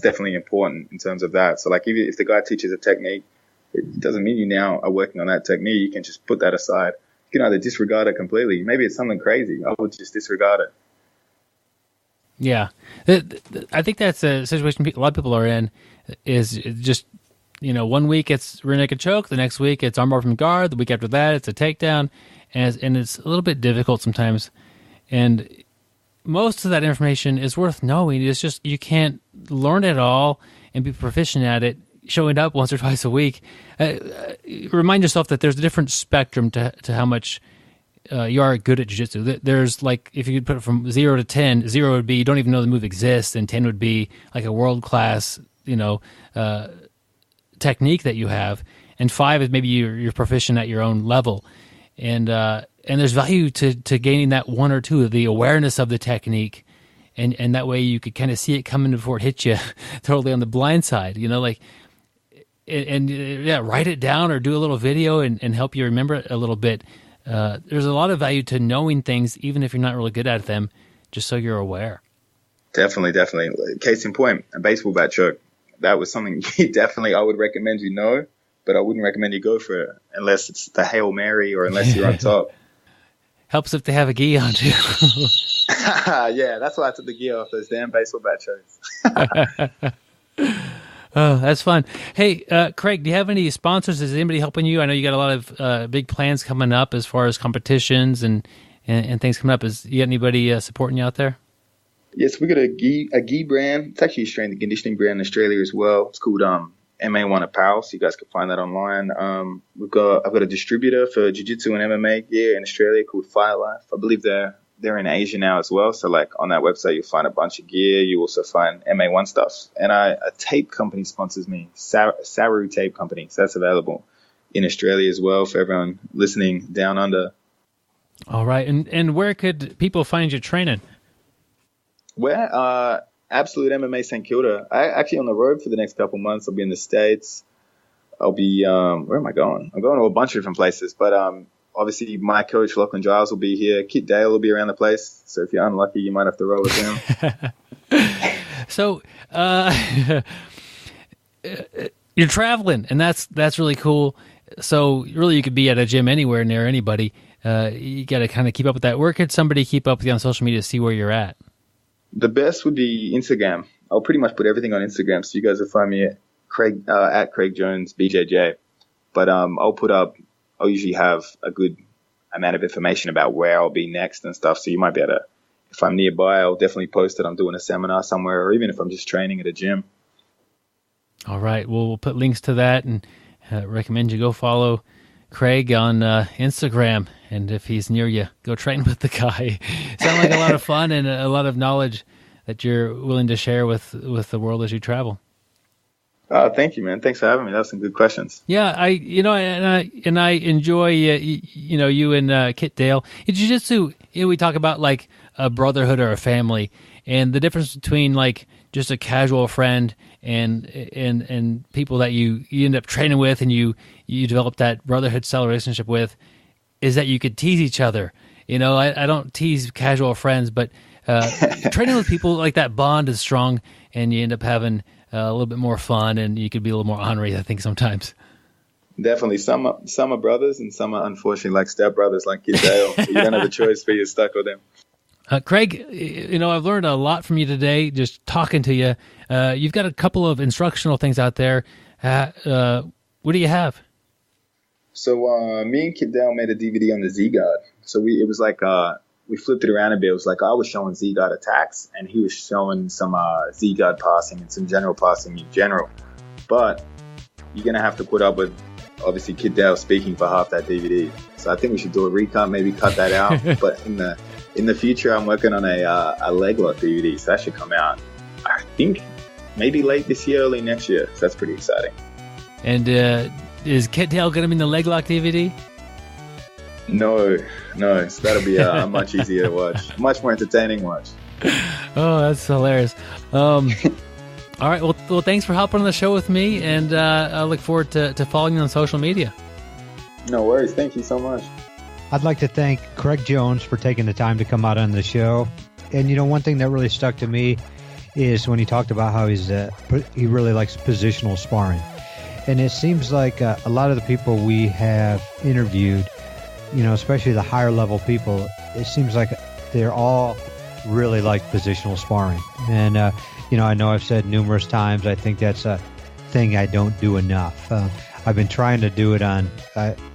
definitely important in terms of that. So like if the guy teaches a technique, it doesn't mean you now are working on that technique. You can just put that aside. You can either disregard it completely. Maybe it's something crazy. I would just disregard it. Yeah. I think that's a situation a lot of people are in, is just, 1 week it's rear naked choke, the next week it's armbar from guard, the week after that it's a takedown, and it's a little bit difficult sometimes. And most of that information is worth knowing. It's just you can't learn it all and be proficient at it showing up once or twice a week. Remind yourself that there's a different spectrum to how much you are good at jiu-jitsu. There's like, if you could put it from 0 to 10, 0 would be you don't even know the move exists, and 10 would be like a world-class, technique that you have, and 5 is maybe you're proficient at your own level. And there's value to gaining that 1 or 2, the awareness of the technique, and that way you could kind of see it coming before it hits you totally on the blind side, write it down or do a little video and help you remember it a little bit. There's a lot of value to knowing things, even if you're not really good at them, just so you're aware. Definitely. Case in point, a baseball bat choke. That was something I would recommend you know, but I wouldn't recommend you go for it unless it's the Hail Mary or unless you're on top. Helps if they have a gi on too. Yeah, that's why I took the gi off those damn baseball bat chokes. Oh, that's fun. Hey, Craig, do you have any sponsors? Is anybody helping you? I know you got a lot of big plans coming up as far as competitions and things coming up. You got anybody supporting you out there? Yes, we got a gi brand. It's actually a strength and conditioning brand in Australia as well. It's called MA1 Apparel, so you guys can find that online. I've got a distributor for jiu-jitsu and MMA gear in Australia called Fire Life. I believe they're in Asia now as well. So like on that website, you'll find a bunch of gear. You also find MA1 stuff. And a tape company sponsors me, Saru Tape Company. So that's available in Australia as well for everyone listening down under. All right. And where could people find you training? Where? Absolute MMA St. Kilda. I actually on the road for the next couple months. I'll be in the States. I'll be, where am I going? I'm going to a bunch of different places, but obviously my coach, Lachlan Giles, will be here. Kit Dale will be around the place. So if you're unlucky, you might have to roll with him. So you're traveling, and that's really cool. So really you could be at a gym anywhere near anybody. You got to kind of keep up with that. Where could somebody keep up with you on social media to see where you're at? The best would be Instagram. I'll pretty much put everything on Instagram, so you guys will find me at Craig Jones BJJ. But I'll usually have a good amount of information about where I'll be next and stuff. So you might be able to, if I'm nearby, I'll definitely post that I'm doing a seminar somewhere, or even if I'm just training at a gym. All right. Well, we'll put links to that, and recommend you go follow Craig on Instagram. And if he's near you, go train with the guy. Sounds like a lot of fun and a lot of knowledge that you're willing to share with the world as you travel. Thank you, man. Thanks for having me. That was some good questions. Yeah, I enjoy you and Kit Dale. In jiu-jitsu, we talk about like a brotherhood or a family, and the difference between like just a casual friend and people that you end up training with and you develop that brotherhood style relationship with is that you could tease each other. I don't tease casual friends, but training with people like that bond is strong, and you end up having a little bit more fun, and you could be a little more honorary, I think, sometimes. Definitely. Some are brothers, and some are unfortunately like stepbrothers, like Kid Dale. You don't have a choice, but you're stuck with them. Craig, I've learned a lot from you today, just talking to you. You've got a couple of instructional things out there. What do you have? So me and Kid Dale made a DVD on the Z-Guard. So it was like we flipped it around a bit. It was like I was showing Z-Guard attacks, and he was showing some Z-Guard passing and some general passing in general. But you're going to have to put up with, obviously, Kid Dale speaking for half that DVD. So I think we should do a recut, maybe cut that out. But in the future, I'm working on a leg lock DVD. So that should come out, I think, maybe late this year, early next year. So that's pretty exciting. And is Kid Dale going to be in the leg lock DVD? No. So that'll be a much easier to watch, much more entertaining watch. Oh, that's hilarious. All right. Well, thanks for hopping on the show with me, and I look forward to following you on social media. No worries. Thank you so much. I'd like to thank Craig Jones for taking the time to come out on the show. And one thing that really stuck to me is when he talked about how he really likes positional sparring. And it seems like a lot of the people we have interviewed, especially the higher level people, it seems like they're all really like positional sparring. And, I know I've said numerous times, I think that's a thing I don't do enough. I've been trying to do it on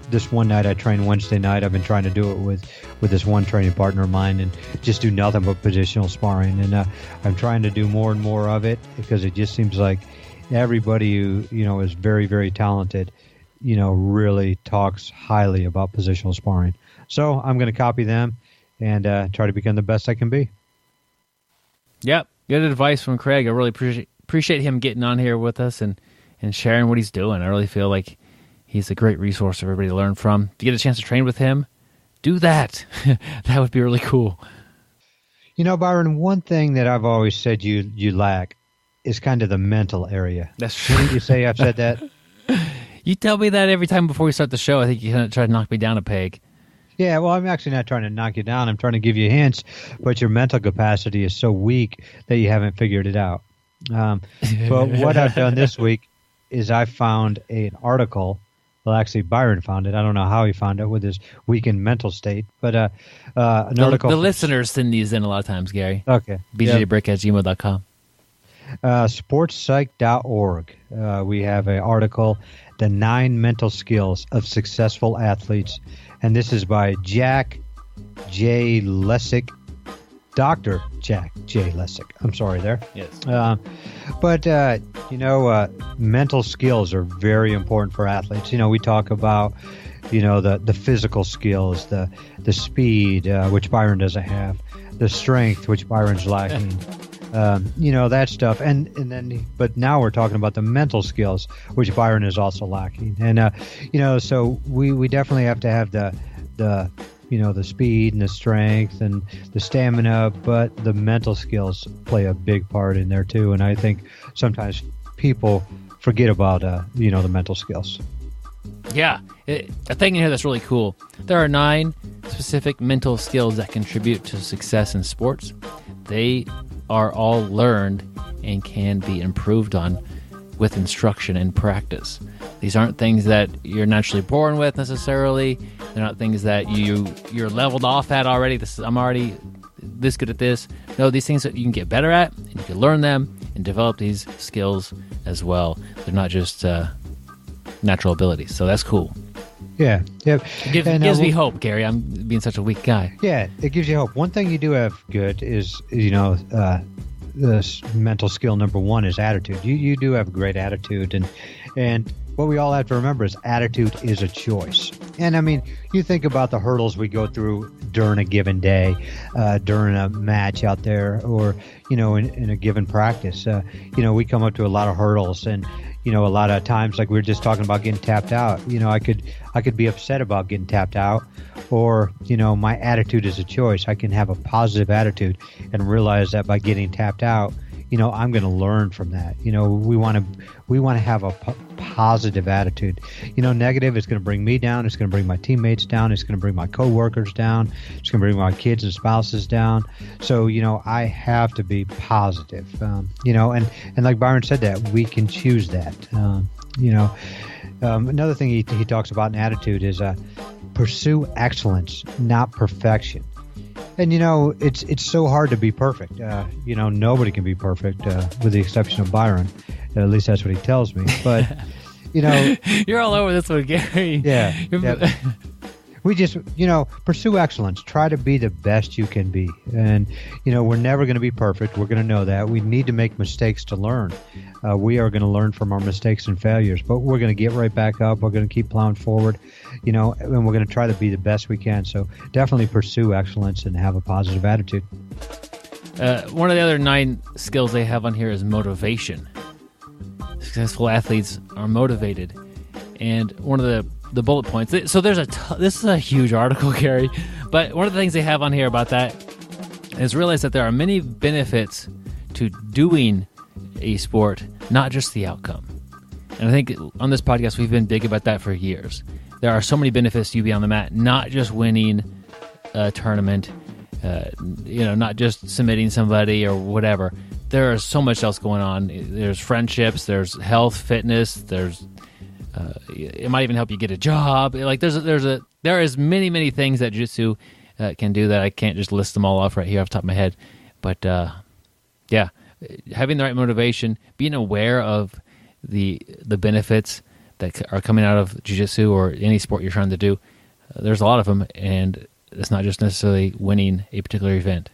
this one night. I trained Wednesday night. I've been trying to do it with this one training partner of mine and just do nothing but positional sparring. And I'm trying to do more and more of it because it just seems like everybody who, is very, very talented, really talks highly about positional sparring. So I'm going to copy them and try to become the best I can be. Yep. Good advice from Craig. I really appreciate him getting on here with us and sharing what he's doing. I really feel like he's a great resource for everybody to learn from. If you get a chance to train with him, do that. That would be really cool. Byron, one thing that I've always said you lack is kind of the mental area. That's true. Didn't you say I've said that? You tell me that every time before we start the show. I think you kind of try to knock me down a peg. Yeah, well, I'm actually not trying to knock you down. I'm trying to give you hints, but your mental capacity is so weak that you haven't figured it out. But what I've done this week is I found an article. Well, actually, Byron found it. I don't know how he found it with his weakened mental state, but an article. The listeners send these in a lot of times, Gary. Okay. BjjBrick@gmail.com. Sportspsych.org. We have an article, The 9 Mental Skills of Successful Athletes. And this is by Jack J. Lessick, Dr. Jack J. Lessick. I'm sorry there. Yes. But mental skills are very important for athletes. We talk about, the physical skills, the speed, which Byron doesn't have, the strength, which Byron's lacking. That stuff. But now we're talking about the mental skills, which Byron is also lacking. And, so we definitely have to have the speed and the strength and the stamina, but the mental skills play a big part in there too. And I think sometimes people forget about, the mental skills. Yeah. A thing in here that's really cool. There are 9 specific mental skills that contribute to success in sports. They are all learned and can be improved on with instruction and practice. These aren't things that you're naturally born with necessarily. They're not things that you're leveled off at already. I'm already this good at this. No, these things that you can get better at, and you can learn them and develop these skills as well. They're not just natural abilities. So that's cool. Yeah. Yep. It gives me hope, Gary. I'm being such a weak guy. Yeah, it gives you hope. One thing you do have good is, this mental skill number 1 is attitude. You do have a great attitude, and what we all have to remember is attitude is a choice. And I mean, you think about the hurdles we go through during a given day, during a match out there, or in a given practice. We come up to a lot of hurdles, and a lot of times, like we were just talking about getting tapped out. I could be upset about getting tapped out, or my attitude is a choice. I can have a positive attitude and realize that by getting tapped out, I'm going to learn from that. We want to have a positive attitude. Negative is going to bring me down. It's going to bring my teammates down. It's going to bring my coworkers down. It's going to bring my kids and spouses down. So, I have to be positive. And like Byron said, that we can choose that. Another thing he talks about in attitude is pursue excellence, not perfection. And, it's so hard to be perfect. Nobody can be perfect with the exception of Byron. At least that's what he tells me. But, You're all over this one, Gary. Yeah. We just, pursue excellence. Try to be the best you can be. And, we're never going to be perfect. We're going to know that. We need to make mistakes to learn. We are going to learn from our mistakes and failures. But we're going to get right back up. We're going to keep plowing forward, and we're going to try to be the best we can. So definitely pursue excellence and have a positive attitude. One of the other 9 skills they have on here is motivation. Successful athletes are motivated. And one of the bullet points. So this is a huge article, Gary. But one of the things they have on here about that is realize that there are many benefits to doing a sport, not just the outcome. And I think on this podcast, we've been big about that for years. There are so many benefits to you being on the mat, not just winning a tournament, not just submitting somebody or whatever. There is so much else going on. There's friendships, there's health, fitness, there's it might even help you get a job. Like there is many things that jiu-jitsu can do that I can't just list them all off right here off the top of my head. But yeah, having the right motivation, being aware of the benefits that are coming out of jiu-jitsu or any sport you're trying to do, there's a lot of them, and it's not just necessarily winning a particular event.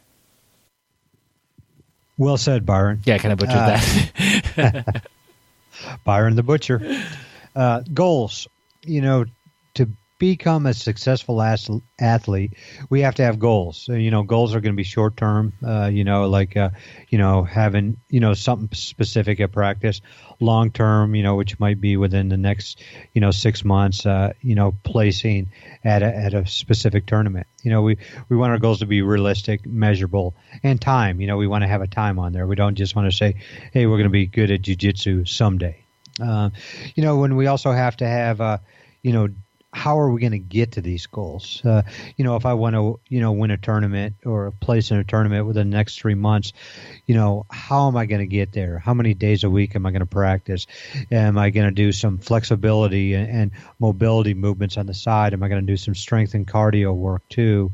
Well said, Byron. Yeah, I kind of butchered that. Byron the Butcher. Goals. To become a successful athlete, we have to have goals. So, goals are going to be short term, having, something specific at practice. Long term, which might be within the next, 6 months, placing at a specific tournament. We want our goals to be realistic, measurable, and time. We want to have a time on there. We don't just want to say, hey, we're going to be good at jiu-jitsu someday. When we also have to have, how are we going to get to these goals? If I want to, win a tournament or place in a tournament within the next 3 months, how am I going to get there? How many days a week am I going to practice? Am I going to do some flexibility and mobility movements on the side? Am I going to do some strength and cardio work too?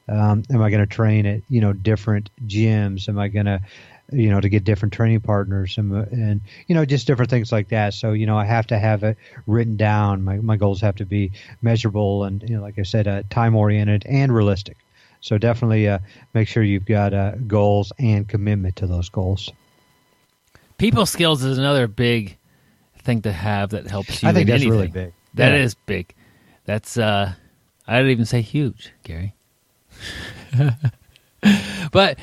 Am I going to train at, different gyms? Am I going to, to get different training partners and just different things like that. So, I have to have it written down. My goals have to be measurable and, like I said, time-oriented and realistic. So definitely make sure you've got goals and commitment to those goals. People skills is another big thing to have that helps you. I think that's anything. Really big. That is big. That's, I didn't even say huge, Gary. But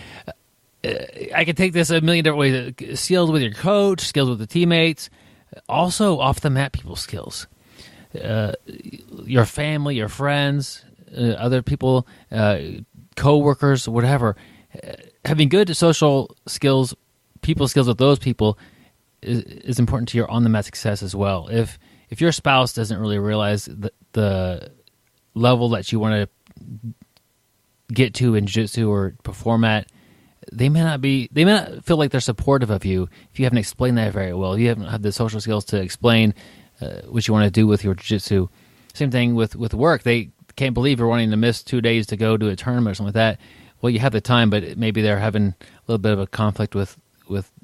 I can take this a million different ways. Skills with your coach, skills with the teammates, also off the mat people skills. Your family, your friends, other people, co-workers, whatever. Having good social skills, people skills with those people is important to your on-the-mat success as well. If your spouse doesn't really realize the level that you want to get to in jiu-jitsu or perform at, they may not feel like they're supportive of you if you haven't explained that very well. You haven't had the social skills to explain what you want to do with your jiu-jitsu. Same thing with work. They can't believe you're wanting to miss 2 days to go to a tournament or something like that. Well, you have the time, but maybe they're having a little bit of a conflict with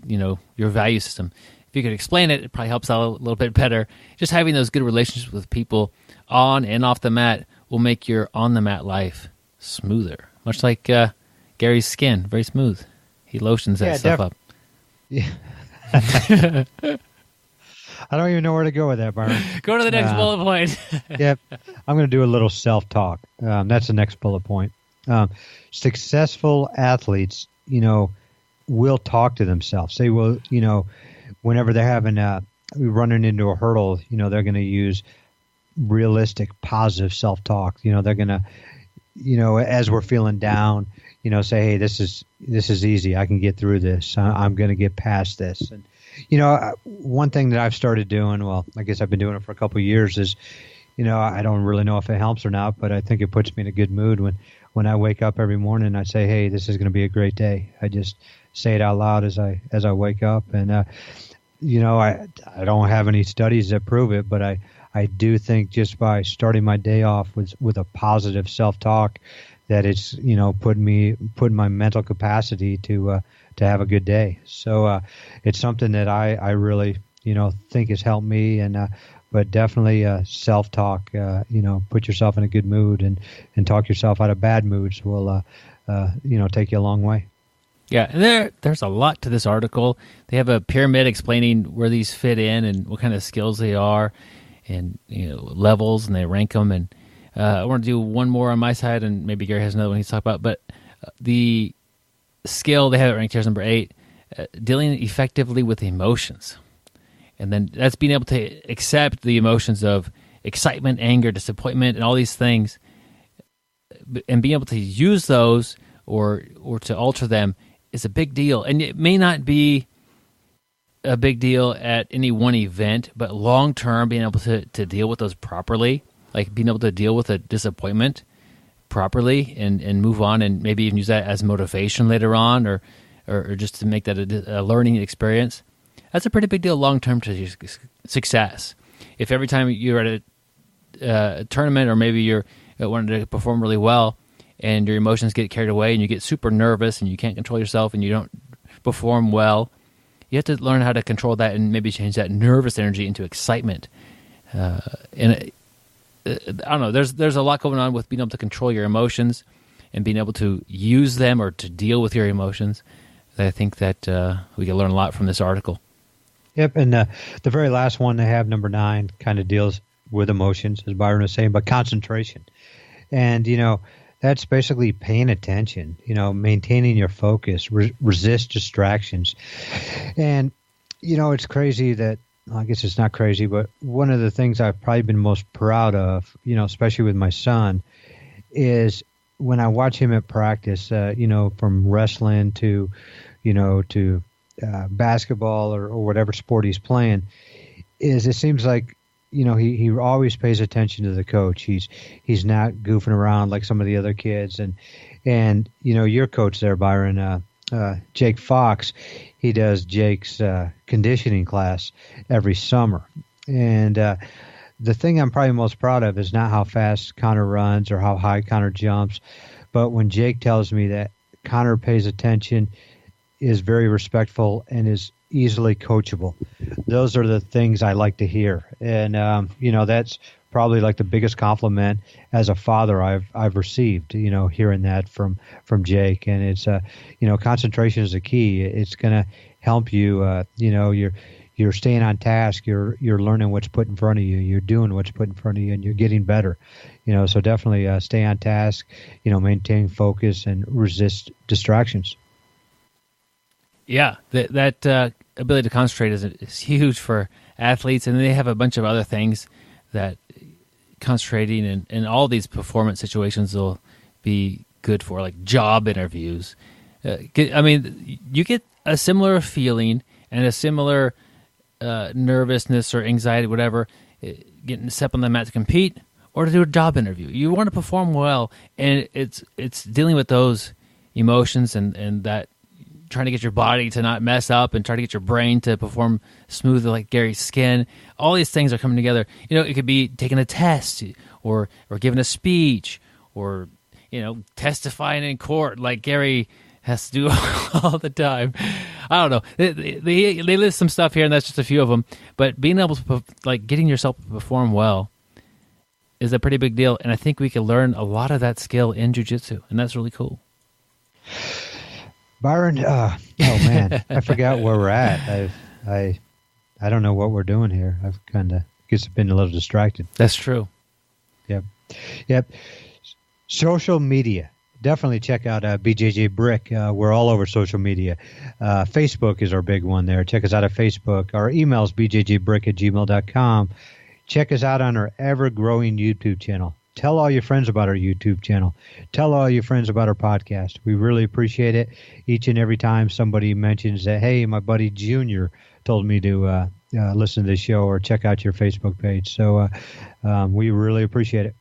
your value system. If you could explain it, it probably helps out a little bit better. Just having those good relationships with people on and off the mat will make your on-the-mat life smoother, much like Gary's skin, very smooth. He lotions that stuff up. Yeah. I don't even know where to go with that, Byron. Go to the next bullet point. Yep. I'm going to do a little self-talk. That's the next bullet point. Successful athletes, will talk to themselves. They will, whenever they're having running into a hurdle, they're going to use realistic, positive self-talk. They're going to, as we're feeling down, say, hey, this is easy. I can get through this. I'm going to get past this. And, one thing that I've started doing, well, I guess I've been doing it for a couple of years is, I don't really know if it helps or not, but I think it puts me in a good mood when I wake up every morning. I say, hey, this is going to be a great day. I just say it out loud as I wake up. And, I don't have any studies that prove it, but I do think just by starting my day off with a positive self-talk, that it's putting my mental capacity to have a good day. So it's something that I really think has helped me, and but definitely self-talk. Put yourself in a good mood and talk yourself out of bad moods will take you a long way. Yeah, and there's a lot to this article. They have a pyramid explaining where these fit in and what kind of skills they are, and levels, and they rank them. And I want to do one more on my side, and maybe Gary has another one he's talking about. But the skill, they have it ranked here as number 8, dealing effectively with emotions. And then that's being able to accept the emotions of excitement, anger, disappointment, and all these things, and being able to use those or to alter them is a big deal. And it may not be a big deal at any one event, but long term, being able to deal with those properly, like being able to deal with a disappointment properly and move on, and maybe even use that as motivation later on, or just to make that a learning experience, that's a pretty big deal long-term to your success. If every time you're at a tournament, or maybe you're wanting to perform really well, and your emotions get carried away and you get super nervous and you can't control yourself and you don't perform well, you have to learn how to control that and maybe change that nervous energy into excitement. I don't know, there's a lot going on with being able to control your emotions and being able to use them or to deal with your emotions. I think that we can learn a lot from this article. Yep, and the very last one they have, number 9, kind of deals with emotions, as Byron was saying, but concentration. And, that's basically paying attention, maintaining your focus, resist distractions. And, it's crazy that, I guess it's not crazy, but one of the things I've probably been most proud of, especially with my son, is when I watch him at practice, from wrestling to basketball or whatever sport he's playing, is it seems like, he always pays attention to the coach. He's not goofing around like some of the other kids. And your coach there, Byron, Jake Fox, he does Jake's conditioning class every summer. And the thing I'm probably most proud of is not how fast Connor runs or how high Connor jumps, but when Jake tells me that Connor pays attention, is very respectful, and is easily coachable. Those are the things I like to hear. And, that's probably like the biggest compliment as a father I've received, hearing that from Jake. And it's, concentration is the key. It's going to help you, you're staying on task. You're learning what's put in front of you. You're doing what's put in front of you, and you're getting better. So definitely stay on task, maintain focus and resist distractions. Yeah, that ability to concentrate is huge for athletes, and they have a bunch of other things that concentrating in all these performance situations will be good for, like job interviews. You get a similar feeling and a similar nervousness or anxiety, whatever, getting to step on the mat to compete or to do a job interview. You want to perform well, and it's dealing with those emotions and that, trying to get your body to not mess up and try to get your brain to perform smoothly like Gary's skin. All these things are coming together. It could be taking a test or giving a speech or, testifying in court like Gary has to do all the time. I don't know. They list some stuff here, and that's just a few of them. But being able to, getting yourself to perform well is a pretty big deal. And I think we can learn a lot of that skill in jiu-jitsu, and that's really cool. Byron, oh man, I forgot where we're at. I don't know what we're doing here. I've guess I've been a little distracted. That's true. Yep. Social media. Definitely check out BjjBrick. We're all over social media. Facebook is our big one there. Check us out at Facebook. Our email is bjjbrick@gmail.com. Check us out on our ever-growing YouTube channel. Tell all your friends about our YouTube channel. Tell all your friends about our podcast. We really appreciate it. Each and every time somebody mentions that, hey, my buddy Junior told me to listen to this show or check out your Facebook page. So we really appreciate it.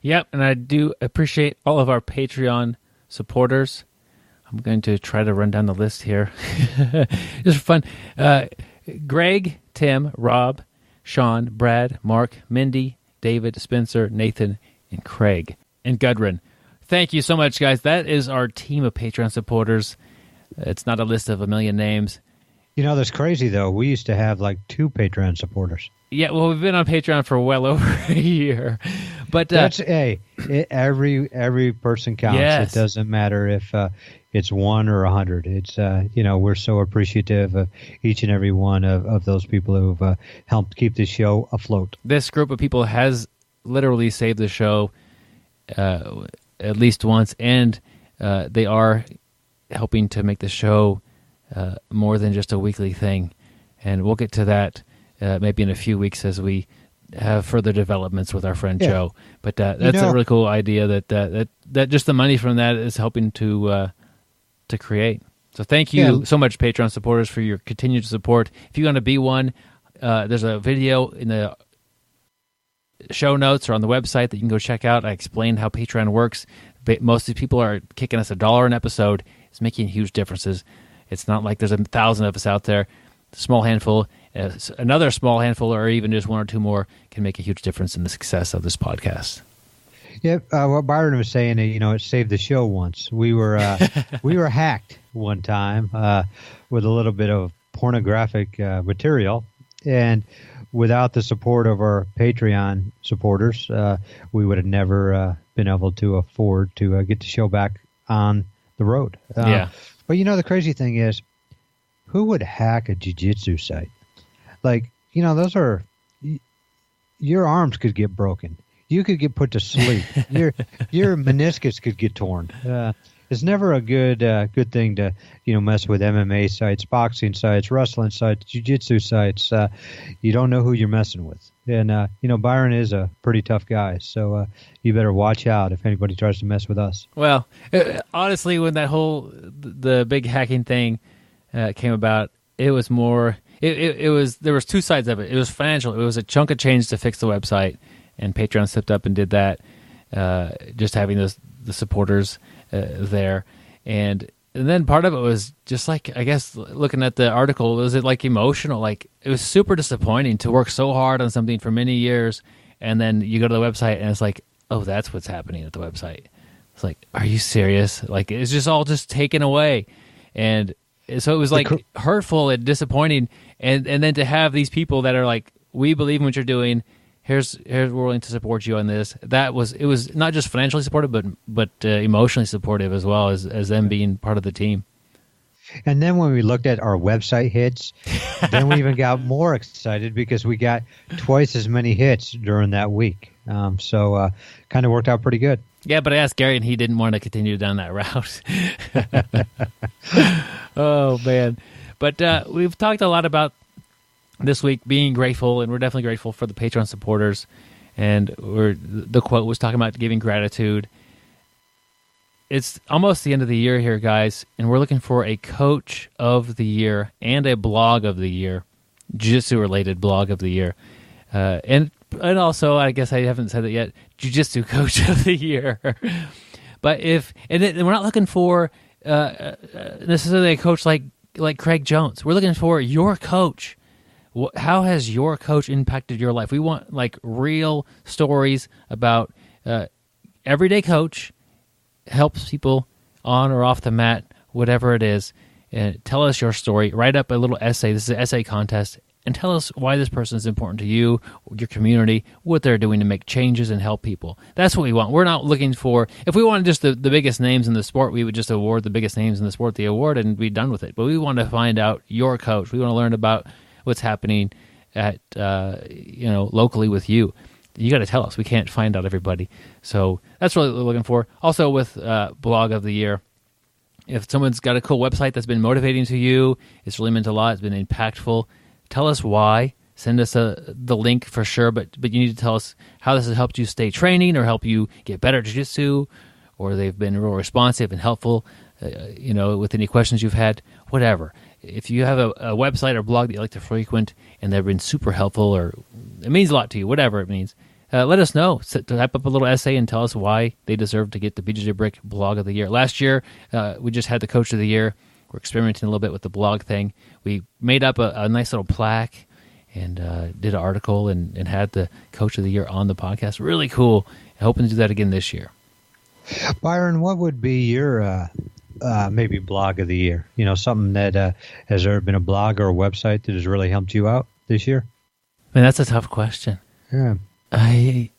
Yep, and I do appreciate all of our Patreon supporters. I'm going to try to run down the list here. Just for fun. Greg, Tim, Rob, Sean, Brad, Mark, Mindy, David, Spencer, Nathan, and Craig, and Gudrun. Thank you so much, guys. That is our team of Patreon supporters. It's not a list of a million names. That's crazy, though. We used to have 2 Patreon supporters. Yeah, well, we've been on Patreon for well over a year. But that's every person counts. Yes. It doesn't matter if it's 1 or 100. It's we're so appreciative of each and every one of those people who've helped keep the show afloat. This group of people has literally saved the show at least once, and they are helping to make the show more than just a weekly thing. And we'll get to that maybe in a few weeks as we have further developments with our friend Joe. But that's a really cool idea that just the money from that is helping to create. So thank you so much, Patreon supporters, for your continued support. If you want to be one, there's a video in the show notes are on the website that you can go check out. I explained how Patreon works. Most of the people are kicking us $1 an episode. It's making huge differences. It's not like there's 1,000 of us out there. A small handful, another small handful, or even just one or two more can make a huge difference in the success of this podcast. Yep. What Byron was saying, it saved the show once. We were hacked one time with a little bit of pornographic material, and without the support of our Patreon supporters, we would have never been able to afford to get the show back on the road. Yeah. But the crazy thing is, who would hack a jiu-jitsu site? Like, those are, your arms could get broken. You could get put to sleep. Your meniscus could get torn. It's never a good thing to mess with MMA sites, boxing sites, wrestling sites, jiu-jitsu sites. You don't know who you're messing with. And Byron is a pretty tough guy, so you better watch out if anybody tries to mess with us. Well, honestly, when that the big hacking thing came about, it was more. It was, there was two sides of it. It was financial. It was a chunk of change to fix the website, and Patreon stepped up and did that. Just having the supporters there, and then part of it was just like, I guess, looking at the article, was it like emotional? Like, it was super disappointing to work so hard on something for many years, and then you go to the website and it's like, oh, that's what's happening at the website. It's like, are you serious? Like, it's just all just taken away, and so it was like hurtful and disappointing, and then to have these people that are like, we believe in what you're doing. Here's we're willing to support you on this. It was not just financially supportive, but emotionally supportive as well as them being part of the team. And then when we looked at our website hits, then we even got more excited because we got twice as many hits during that week. So kind of worked out pretty good. Yeah, but I asked Gary, and he didn't want to continue down that route. Oh, man. But we've talked a lot about this week being grateful, and we're definitely grateful for the Patreon supporters. And the quote was talking about giving gratitude. It's almost the end of the year here, guys, and we're looking for a coach of the year and a blog of the year, jiu-jitsu-related blog of the year. And also, I guess I haven't said it yet, jiu-jitsu coach of the year. But we're not looking for necessarily a coach like Craig Jones. We're looking for your coach. How has your coach impacted your life? We want like real stories about everyday coach helps people on or off the mat, whatever it is. Tell us your story. Write up a little essay. This is an essay contest. And tell us why this person is important to you, your community, what they're doing to make changes and help people. That's what we want. We're not looking for, if we wanted just the biggest names in the sport, we would just award the biggest names in the sport the award and be done with it. But we want to find out your coach. We want to learn about what's happening at locally with you. You got to tell us. We can't find out everybody. So that's really what we're looking for. Also with blog of the year, if someone's got a cool website that's been motivating to you, it's really meant a lot, it's been impactful, tell us why. Send us the link for sure, but you need to tell us how this has helped you stay training or help you get better at jiu-jitsu, or they've been real responsive and helpful, with any questions you've had, whatever. If you have a website or blog that you like to frequent and they've been super helpful or it means a lot to you, whatever it means, let us know. Type up a little essay and tell us why they deserve to get the BjjBrick blog of the year. Last year, we just had the coach of the year. We're experimenting a little bit with the blog thing. We made up a nice little plaque and did an article and had the coach of the year on the podcast. Really cool. Hoping to do that again this year. Byron, what would be your maybe blog of the year? Something that has there been a blog or a website that has really helped you out this year? Man, that's a tough question. Yeah. I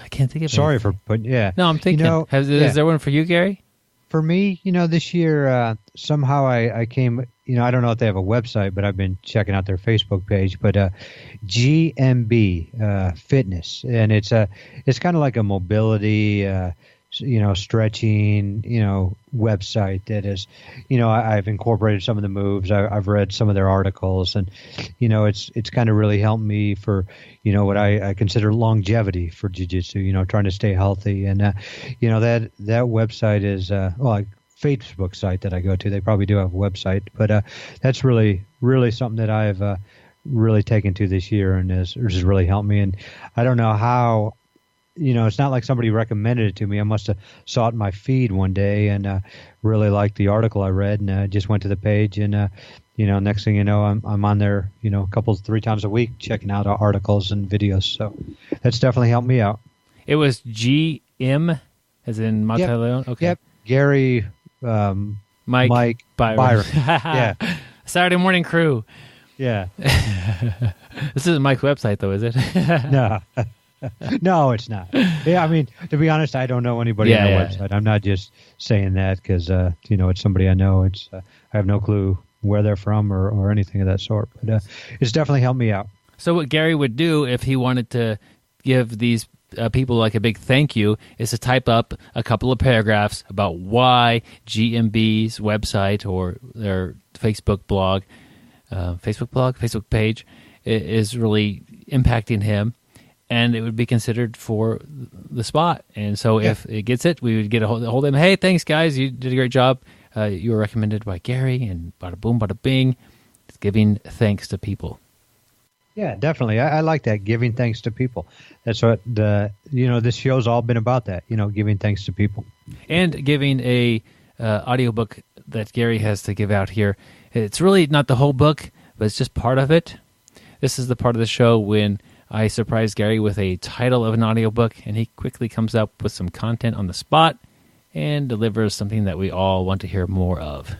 can't think of it. Sorry for putting, yeah. No, I'm thinking. Is there one for you, Gary? For me, this year, somehow I came, I don't know if they have a website, but I've been checking out their Facebook page, but GMB Fitness. And it's kind of like a mobility, stretching, website that is, I've incorporated some of the moves. I've read some of their articles, and, it's kind of really helped me for, what I consider longevity for jiu-jitsu, trying to stay healthy. And, that website is, a Facebook site that I go to. They probably do have a website, but that's really, really something that I've really taken to this year and has really helped me. And I don't know how, it's not like somebody recommended it to me. I must have saw it in my feed one day and really liked the article I read, and just went to the page, and next thing you know, I'm on there, 3 times a week checking out articles and videos. So that's definitely helped me out. It was GM, as in Mataleon? Okay. Yep. Gary, Mike Byron. Yeah. Saturday morning crew. Yeah. This isn't Mike's website, though, is it? No. No, it's not. Yeah, I mean, to be honest, I don't know anybody on the website. I'm not just saying that because, it's somebody I know. It's I have no clue where they're from or anything of that sort. But it's definitely helped me out. So what Gary would do if he wanted to give these people like a big thank you is to type up a couple of paragraphs about why GMB's website or their Facebook page is really impacting him, and it would be considered for the spot. And so if it gets it, we would get a hold of him. Hey, thanks, guys. You did a great job. You were recommended by Gary, and bada boom, bada bing. It's giving thanks to people. Yeah, definitely. I like that, giving thanks to people. That's what this show's all been about, that, giving thanks to people. And giving a audiobook that Gary has to give out here. It's really not the whole book, but it's just part of it. This is the part of the show when I surprise Gary with a title of an audiobook, and he quickly comes up with some content on the spot and delivers something that we all want to hear more of.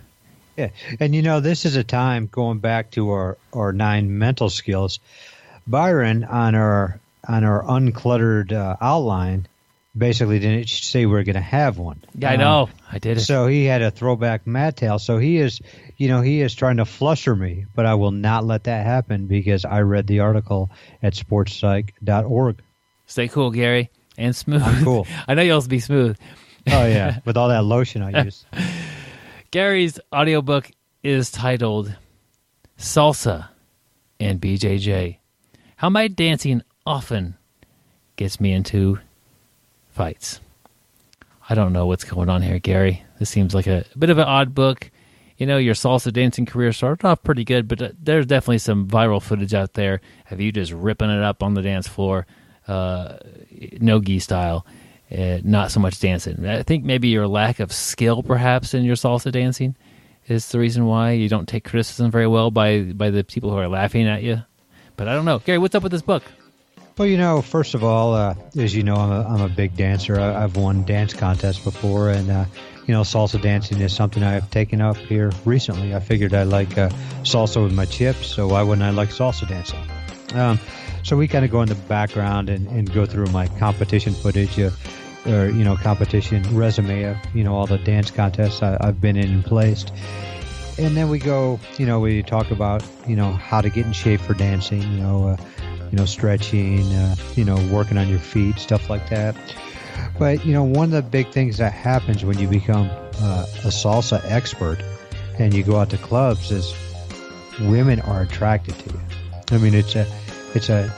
Yeah, and this is a time, going back to our 9 mental skills. Byron, on our uncluttered outline, basically didn't say we were going to have one. Yeah, I know. I did it. So he had a throwback mat tail. So he is trying to fluster me, but I will not let that happen because I read the article at sportspsych.org. Stay cool, Gary, and smooth. I'm cool. I know you'll be smooth. Oh, yeah, with all that lotion I use. Gary's audiobook is titled Salsa and BJJ. How my dancing often gets me into fights. I don't know what's going on here, Gary. This seems like a bit of an odd book. Your salsa dancing career started off pretty good, but there's definitely some viral footage out there of you just ripping it up on the dance floor, no-gi style. Not so much dancing. I think maybe your lack of skill, perhaps, in your salsa dancing is the reason why you don't take criticism very well by the people who are laughing at you. But I don't know. Gary, what's up with this book? Well, first of all, as you know, I'm a big dancer. I've won dance contests before, and salsa dancing is something I have taken up here recently. I figured I like salsa with my chips, so why wouldn't I like salsa dancing? So we kind of go in the background and go through my competition footage, competition resume of, all the dance contests I've been in and placed. And then we go, we talk about, how to get in shape for dancing, stretching, working on your feet, stuff like that. But, one of the big things that happens when you become a salsa expert and you go out to clubs is women are attracted to you. I mean, it's a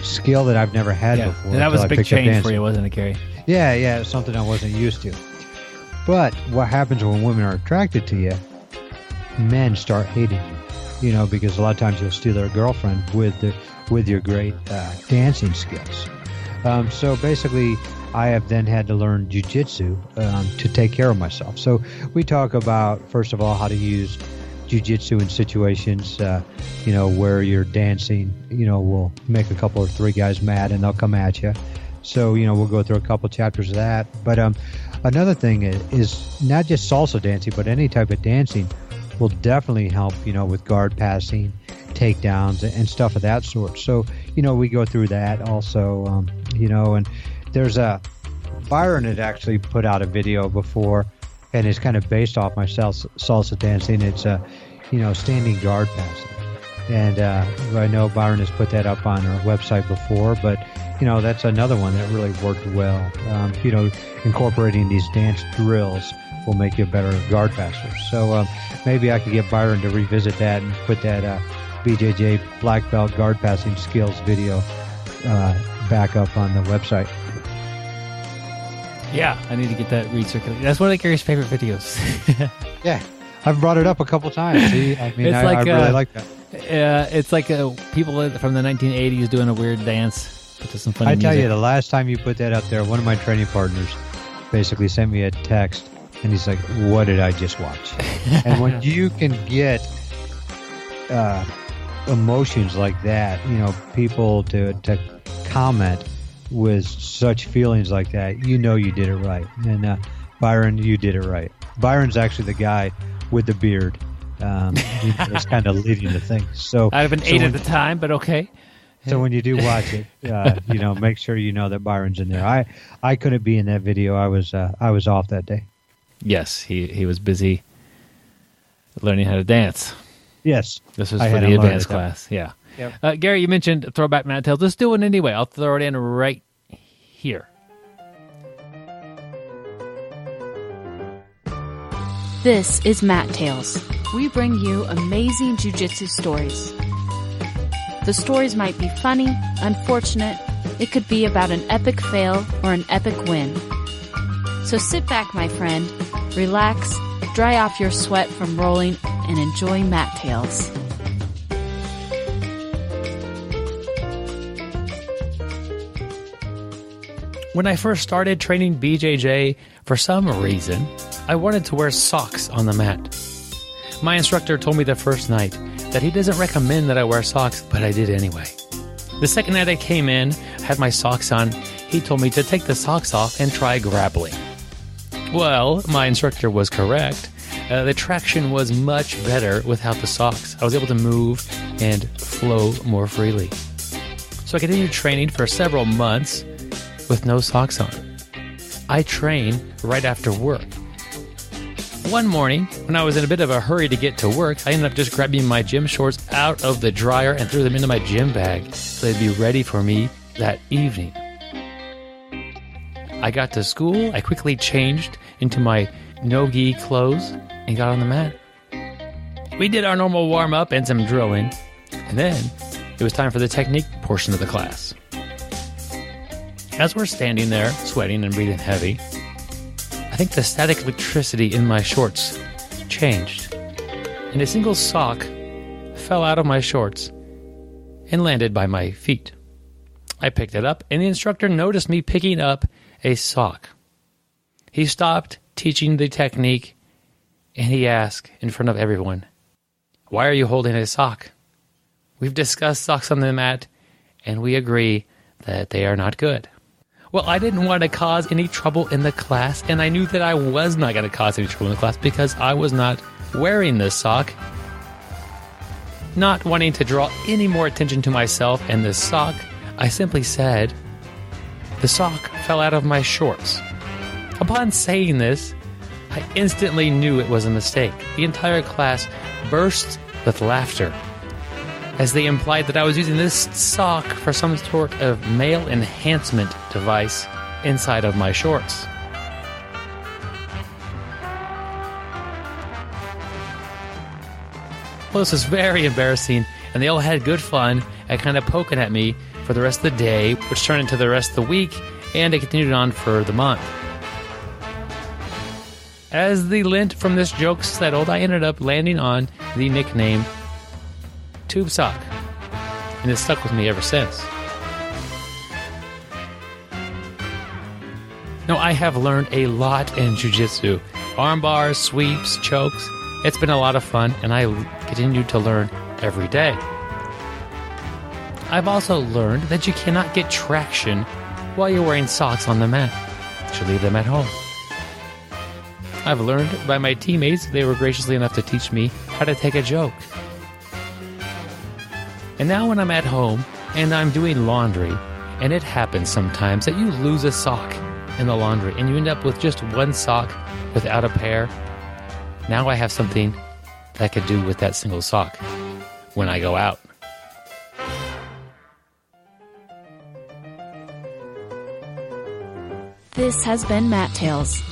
skill that I've never had before. And that was a big change for you, wasn't it, Gary? Yeah, it's something I wasn't used to. But what happens when women are attracted to you, men start hating you, because a lot of times you'll steal their girlfriend with your great dancing skills. So basically, I have then had to learn jiu-jitsu to take care of myself. So we talk about, first of all, how to use jiu-jitsu in situations, where you're dancing, will make a couple or 3 guys mad and they'll come at you. So, we'll go through a couple chapters of that. But another thing is not just salsa dancing, but any type of dancing will definitely help, with guard passing, takedowns, and stuff of that sort. So, we go through that also, and there's Byron had actually put out a video before, and it's kind of based off my salsa dancing. It's, standing guard passing. And I know Byron has put that up on our website before, but, that's another one that really worked well. Incorporating these dance drills will make you a better guard passer. So maybe I could get Byron to revisit that and put that BJJ black belt guard passing skills video back up on the website. Yeah, I need to get that recirculated. That's one of Gary's favorite videos. Yeah, I've brought it up a couple times. See, I mean, I really like that. It's like people from the 1980s doing a weird dance. Put to some funny I tell music. you, the last time you put that up there, one of my training partners basically sent me a text, and he's like, "What did I just watch?" And when you can get emotions like that, people to comment with such feelings like that, you did it right. And Byron, you did it right. Byron's actually the guy with the beard. He's kind of leading the thing. So I'd have been 8 at the time, but okay. So when you do watch it, make sure you know that Byron's in there. I couldn't be in that video. I was off that day. Yes, he was busy learning how to dance. Yes. This was for the advanced class. Yeah. Yep. Gary, you mentioned throwback Mat Tails. Let's do it anyway. I'll throw it in right here. This is Mat Tails. We bring you amazing jiu-jitsu stories. The stories might be funny, unfortunate. It could be about an epic fail or an epic win. So sit back, my friend, relax, dry off your sweat from rolling, and enjoy Mat Tails. When I first started training BJJ, for some reason, I wanted to wear socks on the mat. My instructor told me the first night that he doesn't recommend that I wear socks, but I did anyway. The second night I came in, had my socks on, he told me to take the socks off and try grappling. Well, my instructor was correct. The traction was much better without the socks. I was able to move and flow more freely. So I continued training for several months with no socks on. I train right after work. One morning, when I was in a bit of a hurry to get to work, I ended up just grabbing my gym shorts out of the dryer and threw them into my gym bag so they'd be ready for me that evening. I got to school, I quickly changed into my no-gi clothes and got on the mat. We did our normal warm-up and some drilling, and then it was time for the technique portion of the class. As we're standing there, sweating and breathing heavy, I think the static electricity in my shorts changed, and a single sock fell out of my shorts and landed by my feet. I picked it up, and the instructor noticed me picking up a sock. He stopped teaching the technique, and he asked in front of everyone, "Why are you holding a sock? We've discussed socks on the mat, and we agree that they are not good." Well, I didn't want to cause any trouble in the class, and I knew that I was not going to cause any trouble in the class because I was not wearing this sock. Not wanting to draw any more attention to myself and this sock, I simply said, "The sock fell out of my shorts." Upon saying this, I instantly knew it was a mistake. The entire class burst with laughter, as they implied that I was using this sock for some sort of male enhancement device inside of my shorts. Well, this was very embarrassing, and they all had good fun at kind of poking at me for the rest of the day, which turned into the rest of the week, and it continued on for the month. As the lint from this joke settled, I ended up landing on the nickname Tube Sock, and it's stuck with me ever since. Now, I have learned a lot in jiu-jitsu. Arm bars, sweeps, chokes. It's been a lot of fun, and I continue to learn every day. I've also learned that you cannot get traction while you're wearing socks on the mat. You should leave them at home. I've learned by my teammates, they were graciously enough to teach me how to take a joke. And now when I'm at home and I'm doing laundry, and it happens sometimes that you lose a sock in the laundry and you end up with just one sock without a pair, now I have something that I could do with that single sock when I go out. This has been Mat Tails.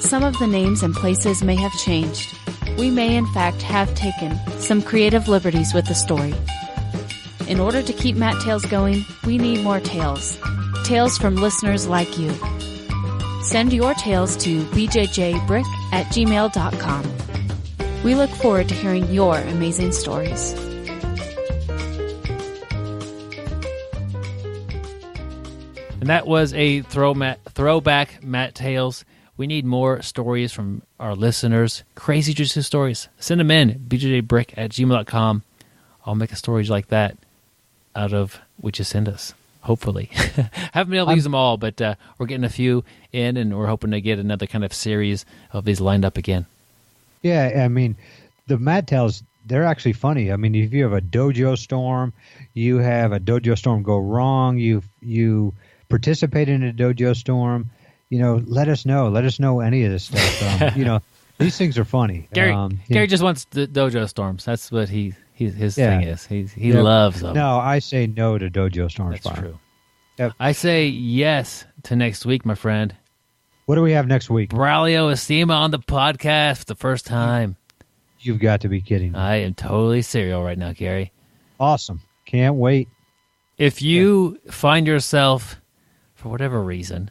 Some of the names and places may have changed. We may in fact have taken some creative liberties with the story. In order to keep Mat Tails going, we need more tales. Tales from listeners like you. Send your tales to bjjbrick@gmail.com. We look forward to hearing your amazing stories. And that was a throwback Matt Tales. We need more stories from our listeners. Crazy jiu-jitsu stories. Send them in. BjjBrick@gmail.com. I'll make a story like that out of what you send us. Hopefully. Haven't been able to use them all, but we're getting a few in, and we're hoping to get another kind of series of these lined up again. Yeah, I mean, the Mad Tales, they're actually funny. I mean, if you have a dojo storm, you have a dojo storm go wrong, you participate in a dojo storm, let us know. Let us know any of this stuff. These things are funny. Gary just wants the dojo storms. That's what his thing is. He loves them. No, I say no to dojo storms. That's true. Yep. I say yes to next week, my friend. What do we have next week? Braulio Estima on the podcast for the first time. You've got to be kidding me. I am totally serial right now, Gary. Awesome. Can't wait. If you find yourself, for whatever reason,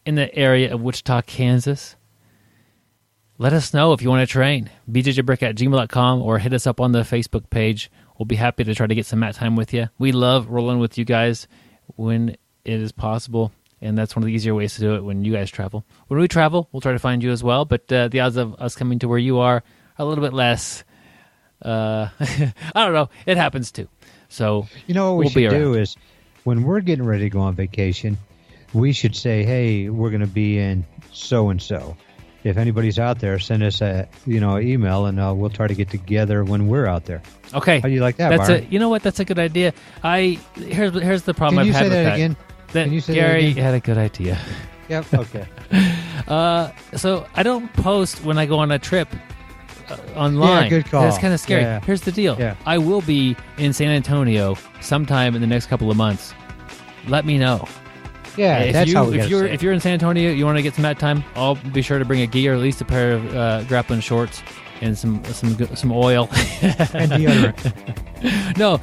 in the area of Wichita, Kansas, let us know if you want to train. BjjBrick@gmail.com or hit us up on the Facebook page. We'll be happy to try to get some mat time with you. We love rolling with you guys when it is possible, and that's one of the easier ways to do it when you guys travel. When we travel, we'll try to find you as well, but the odds of us coming to where you are a little bit less. I don't know. It happens too. So what we should do is when we're getting ready to go on vacation, we should say, hey, we're going to be in so-and-so. If anybody's out there, send us a email, and we'll try to get together when we're out there. Okay. How do you like that, That's Byron? You know what? That's a good idea. Here's the problem Can I've had you say with that again? Can you say Gary that again? had a good idea. Yep. Okay. So I don't post when I go on a trip online. Yeah, good call. That's kind of scary. Yeah. Here's the deal. Yeah. I will be in San Antonio sometime in the next couple of months. Let me know. Yeah, that's how we if you're in San Antonio, you want to get some mat time, I'll be sure to bring a gi or at least a pair of grappling shorts and some oil and deodorant. No,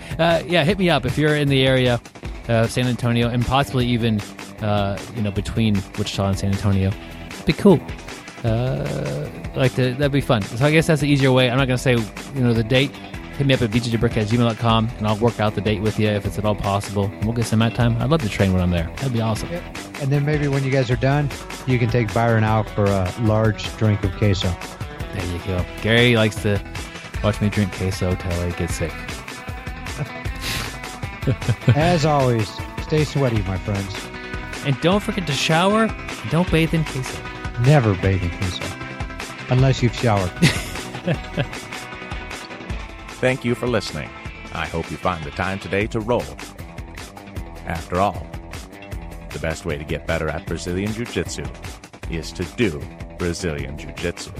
hit me up if you're in the area of San Antonio and possibly even between Wichita and San Antonio. It'd be cool. That'd be fun. So I guess that's the easier way. I'm not going to say the date. Hit me up at BjjBrick@gmail.com, and I'll work out the date with you if it's at all possible. And we'll get some mat time. I'd love to train when I'm there. That'd be awesome. Yep. And then maybe when you guys are done, you can take Byron out for a large drink of queso. There you go. Gary likes to watch me drink queso till I get sick. As always, stay sweaty, my friends. And don't forget to shower. And don't bathe in queso. Never bathe in queso. Unless you've showered. Thank you for listening. I hope you find the time today to roll. After all, the best way to get better at Brazilian Jiu-Jitsu is to do Brazilian Jiu-Jitsu.